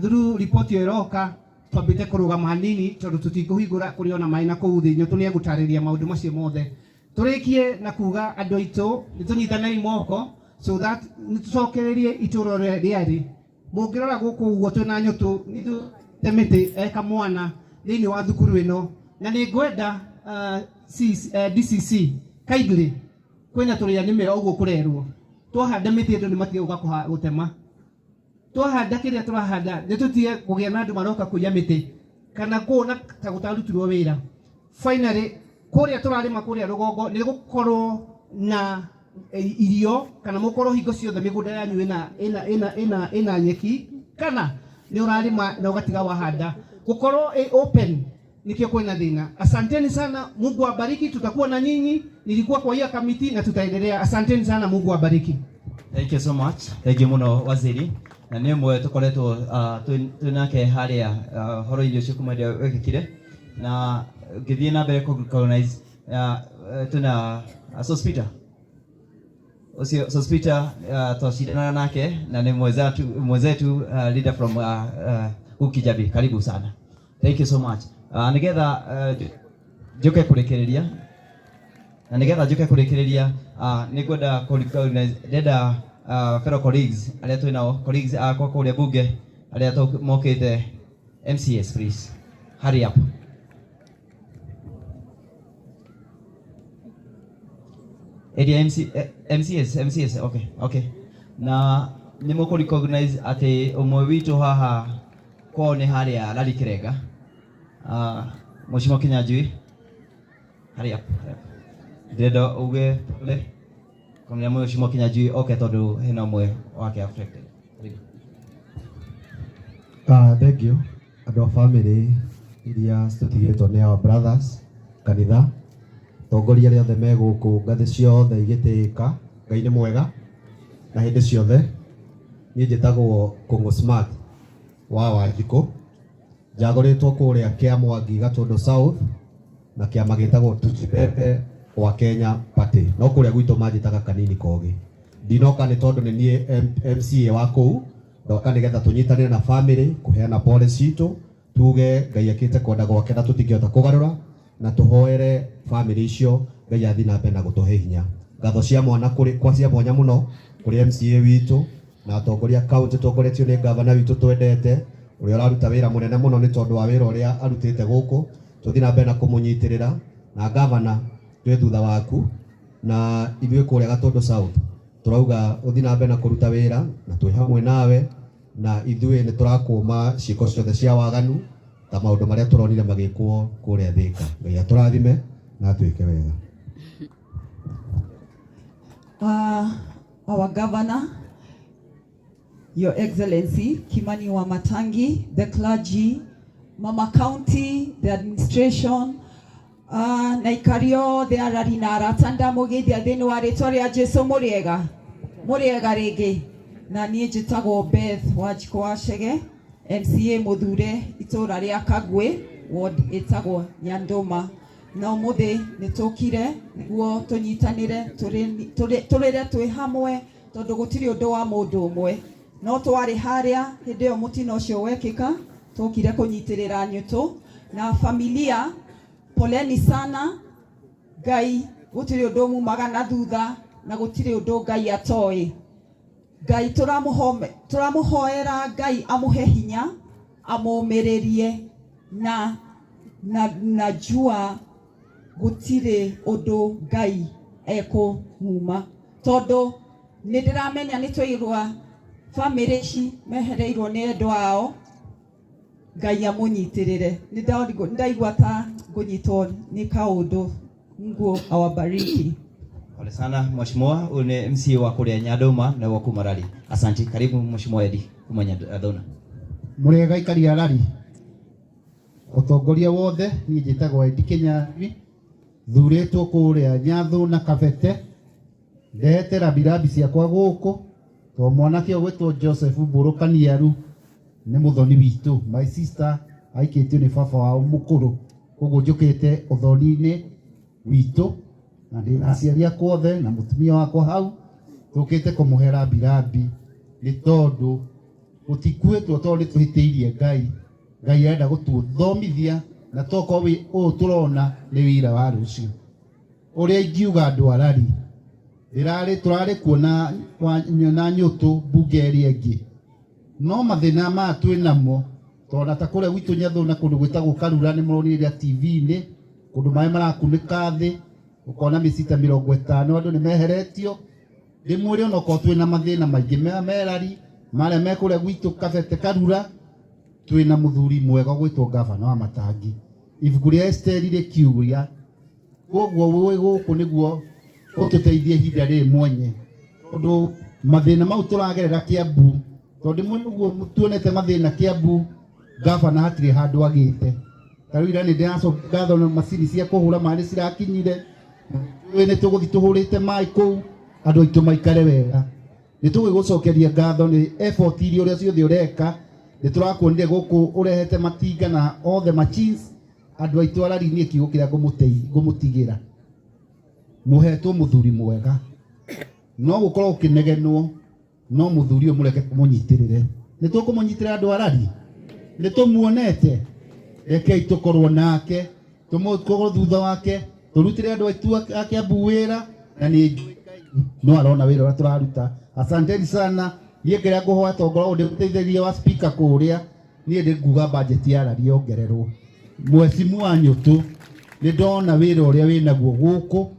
through report yo iroka twambite kurugama hanini tondu tutikuhingura kuriona mai na kuuthi. Nyutu ni egutariria maundu macio mothe turikie na kuga andu aitu nitunyitanei moko so that nitucokererie ituro riari mungirora guku uguo twina Nyutu nitu temete eka mwana thini wa thukuru ino na ni ngwenda DCC kindly kwina turia nimera uguo kurerwo twahanda miti andu ni matige uga gutema twahanda kiria turahanda nitutie kugia na andu maroka kuya miti kana kuona ta gutarutirwo wira. Finally kuria turarima kuria rugongo ni gukorwo na irio kana mukorwo hingo ciothe migunda yanyu ina nyeki kana ni urarima na ugatiga wahanda gukorwo open nikio kwina thina. Asanteni sana, Mungu awabariki. Tutakuwa na nyinyi, nilikuwa kwa hiyo kamiti na tutaendelea. Asanteni sana, Mungu awabariki. Thank you so much. Thank you muno waziri. Na nimwe tukoretwo tunake haria horo irio cikumwendia wekikire na ngithie na mbere colonize tuna Sospita ucio Sospita twashindana nake na ni mwenzetu leader from Ukijabi. Karibu sana. Thank you so much. Nigetha njuke kurekereria na nigetha njuke kurekereria nigwenda ndenda fellow colleagues aria twinao colleagues kwa kuria bunge aria mokite MCS please hurry up. Area MCS okay na nimo recognize ati umwe witu haha kwao ni haria Rari Kirenga Mheshimiwa Kinyanjui, hurry up. Ndĩrenda uge le kamenya Mheshimiwa Kinyanjui oke tondu hena mwe wake affected. Thank you. Andũ a family iria tũtigĩtwo nĩ our brothers kanitha, tongoria arĩa othe me gũkũ, ngathĩ ciothe igĩtĩĩka, Ngai nĩ mwega na hĩndĩ ciothe. Niĩ njĩtagwo Kũng'ũ Smart wa Wanjikũ, njagũrĩtwo kũrĩa Kĩamwangi Gatũndũ South na kĩama gĩtagwo Tujipepe wa Kenya Party, no kũrĩa gwitũ manjĩtaga kanini Kogi. Ndinoka nĩ tondũ nĩ niĩ MCA wa kũu, ndoka nĩgetha tũnyitanĩre na family kũheana policy itũ, tuge Ngai akĩte kwenda gwake na tũtingĩhota kũgarũra, na tũhoere family icio Ngai athiĩ na mbere na gũtũhe hinya. Ngatho cia mwana kwa cia mwanya mũno kũrĩ MCA witũ na atongoria kaunti tongoretio nĩ gavana witũ twendete, ũrĩa ũraruta wĩra mũnene mũno nĩ tondũ wa wĩra ũrĩa arutĩte gũkũ. Tũthiĩ na mbere na kũmũnyitĩrĩra, na gavana twĩ thutha waku, na ithuĩ kũrĩa Gatũndũ South turauga ũthiĩ na mbere na kũruta wĩra na twĩ hamwe nawe, na ithuĩ nĩ tũrakũma ciĩko ciothe cia waganu ta maũndũ marĩa tũronire magĩkwo kũrĩa Thĩka. Ngai atũrathime na twĩke wega. Our Governor, Your Excellency Kimani Wamatangi, the clergy, Mama County, the administration, Naikario, the Ararina, Ratanda Mogi, the Adeno Aretoria, Jeso Moriega, Moriega Rege, Nani Jitago Beth, Wajko Shege, MCA Modure, Itoraria Kagwe, Ward Etago, Yandoma. Na mode nitokire niguo tunyitanire turire twi hamwe tondu gutiri undu wa mundu umwe no twari haria hindi yo mutino ucio wekika tukire kunyitirira nyutu na familia. Poleni sana. Ngai gutiri undu mumaga na thutha na gutiri undu Ngai atoi. Ngai turamuhoera Ngai amuhe hinya amumererie na jua gutire undu Ngai eko muma tondu nindiramenya ni twirwa family ici mehereirwo ni endu ao. Ngai amunyitirire ndaigua ta ngunyitwo ni kaundu. Mungu awabariki. Pole sana Mheshimiwa, huyu ni MCA wa kule Nyandoma na wa Kumarari. Asante. Karibu Mheshimiwa Edi kumanya Nyandoma. Murega ikari arari utongoria wothe ni njitagwo Edi Kinyanjui, thuretwo kuria Nyathu na Kabete, ndehete rabirabi ciakwa guku to mwanake ogwetwo Joseph Mburu Kaniaru ni muthoni witu. My sister aikitio ni baba wao mukuru, koguo njukite uthoni-ini witu na ndina aciari akwa othe na mutumia wakwa hau tukite kumuhera birabi ni tondu gutikuetwo tondu tuhitiirie Ngai. Ngai arenda gututhomithia na toko wi o turona ni wira wa rucio uria ingiuga andu arari turari kuona na nyutu bunge ria ingi no mathina ma twinamo tondu ta kuria gwitu Nyathu na kundu gwitagwo Karura ni muronire TV-ini kundu mai marakunika thi ukona micita 50 andu ni meheretio rimwe rio no ko twina mathina maingi merari maria me kuria gwitu Kabete Karura. Twina muthuri mwega gwitwo gavana wa Matangi, ibuku ria Esteri rikiuria koguo wi guku niguo ututeithie ihinda ri mwenye tondu mathina mau turagerera Kiambu tondu niguo tuonete mathina Kiambu gavana hatiri handu agite. Tariu ira ni ndiracoka thona macini cia kuhura maĩ cirakinyire ni tuguthi tuhurite maĩ kuu andu aitu maikare wega. Ni tugigucokeria ngatho ni effort iria uria ciothe ureka. Ni turakuonire guku urehete matinga na all the machines andu aitu arari ni kiugo kiria ngumutigira muhetwo muthuri mwega no gukorwo ukinegenwo no muthuri umureke kumunyitirire. Ni tukumunyitira andu arari ni tumuonete rekei tukorwo nake tumukorwo thutha wake turutire andu aitu ake abuwira na ni no arona wira uria turaruta. Asanteni sana. Yegeria kuhoa tongoro ndi muteithĩrĩria wa speaker kuria ni ndi nguga budget ya rari ongererwo. Mheshimiwa Nyutu ni ndona wira uria winaguo guku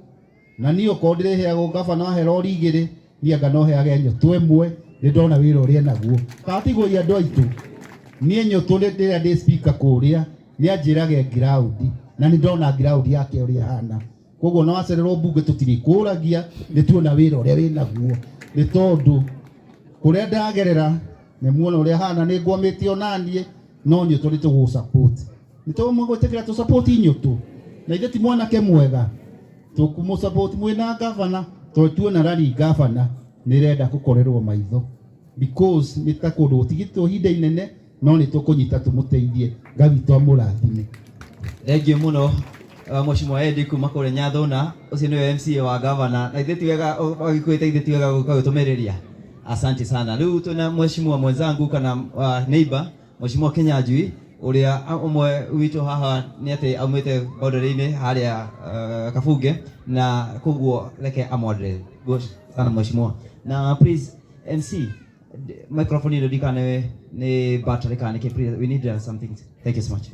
na ni uko ndireheagwo gavana wa Herori igiri ni anga no heage Nyutu emwe ni ndona wira uria naguo katigwo ya andu aitu ni Nyutu ndi speaker kuria nĩ anjĩrage ground na nĩ ndona ground yake ũrĩa hana. Koguo no acererwo mbunge tũtirĩkũragia, nĩ tuona wĩra ũrĩa wĩnaguo, nĩ tondũ kũrĩa ndagerera nĩ muona ũrĩa hana, nĩ ngwamĩte onaniĩ no nĩ tũrĩ tũgũ support. Nĩ tũmũgwĩtĩkĩra tũ support inyuĩ na ithe ti mwanake mwega tũkumũ support mwĩna gavana, tondũ tuona rally gavana nĩ renda gũkorerwo maitho because nĩ ta kũndũ gũtigĩtwo ihinda inene, no nĩ tũkũnyita tũmũteithie. Ngai witũ amũrathime. Thengiũ mũno Mheshimiwa Eddie kuma kũrĩa Nyathũna, ũcio nĩwe MCA wa gavana, na ithe ti wega wagĩkwĩte ithe ti wega gũtũmĩrĩria. Asante sana. Rĩu tuna mheshimiwa mwenzangu kana neighbor Mheshimiwa Kinyanjui ũrĩa ũmwe witũ haha nĩ atĩ aumĩte boundary-inĩ harĩa Kabunge, na koguo reke amwandere sana mheshimiwa. Na please MC microphone ile dikane ni battery kane ke please, we need something. Thank you so much.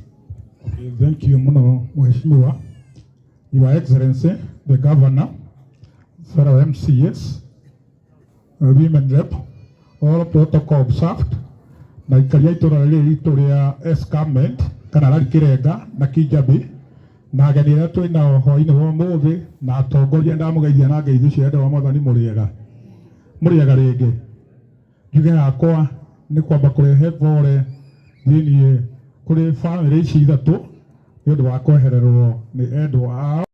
Okay, thank you muno mheshimiwa. Your Excellency the Governor, fellow MCS, women rep, all protocol observed. Na ikaria itora ritũ rĩa Escarpment kana rari Kĩrenga na Kijabi, na ageni arĩa twĩ nao hwaĩ-inĩ wa ũmũthĩ, na atongoria ndamũgeithia na ngeithi cia andũ a Mwathani mũrĩega rĩngĩ. Njuge yakwa nĩ kwamba kũrehe vore thĩiniĩ kũrĩ bamĩrĩ ici ithatũ nĩ ũndũ wa kwehererwo nĩ endwa ao.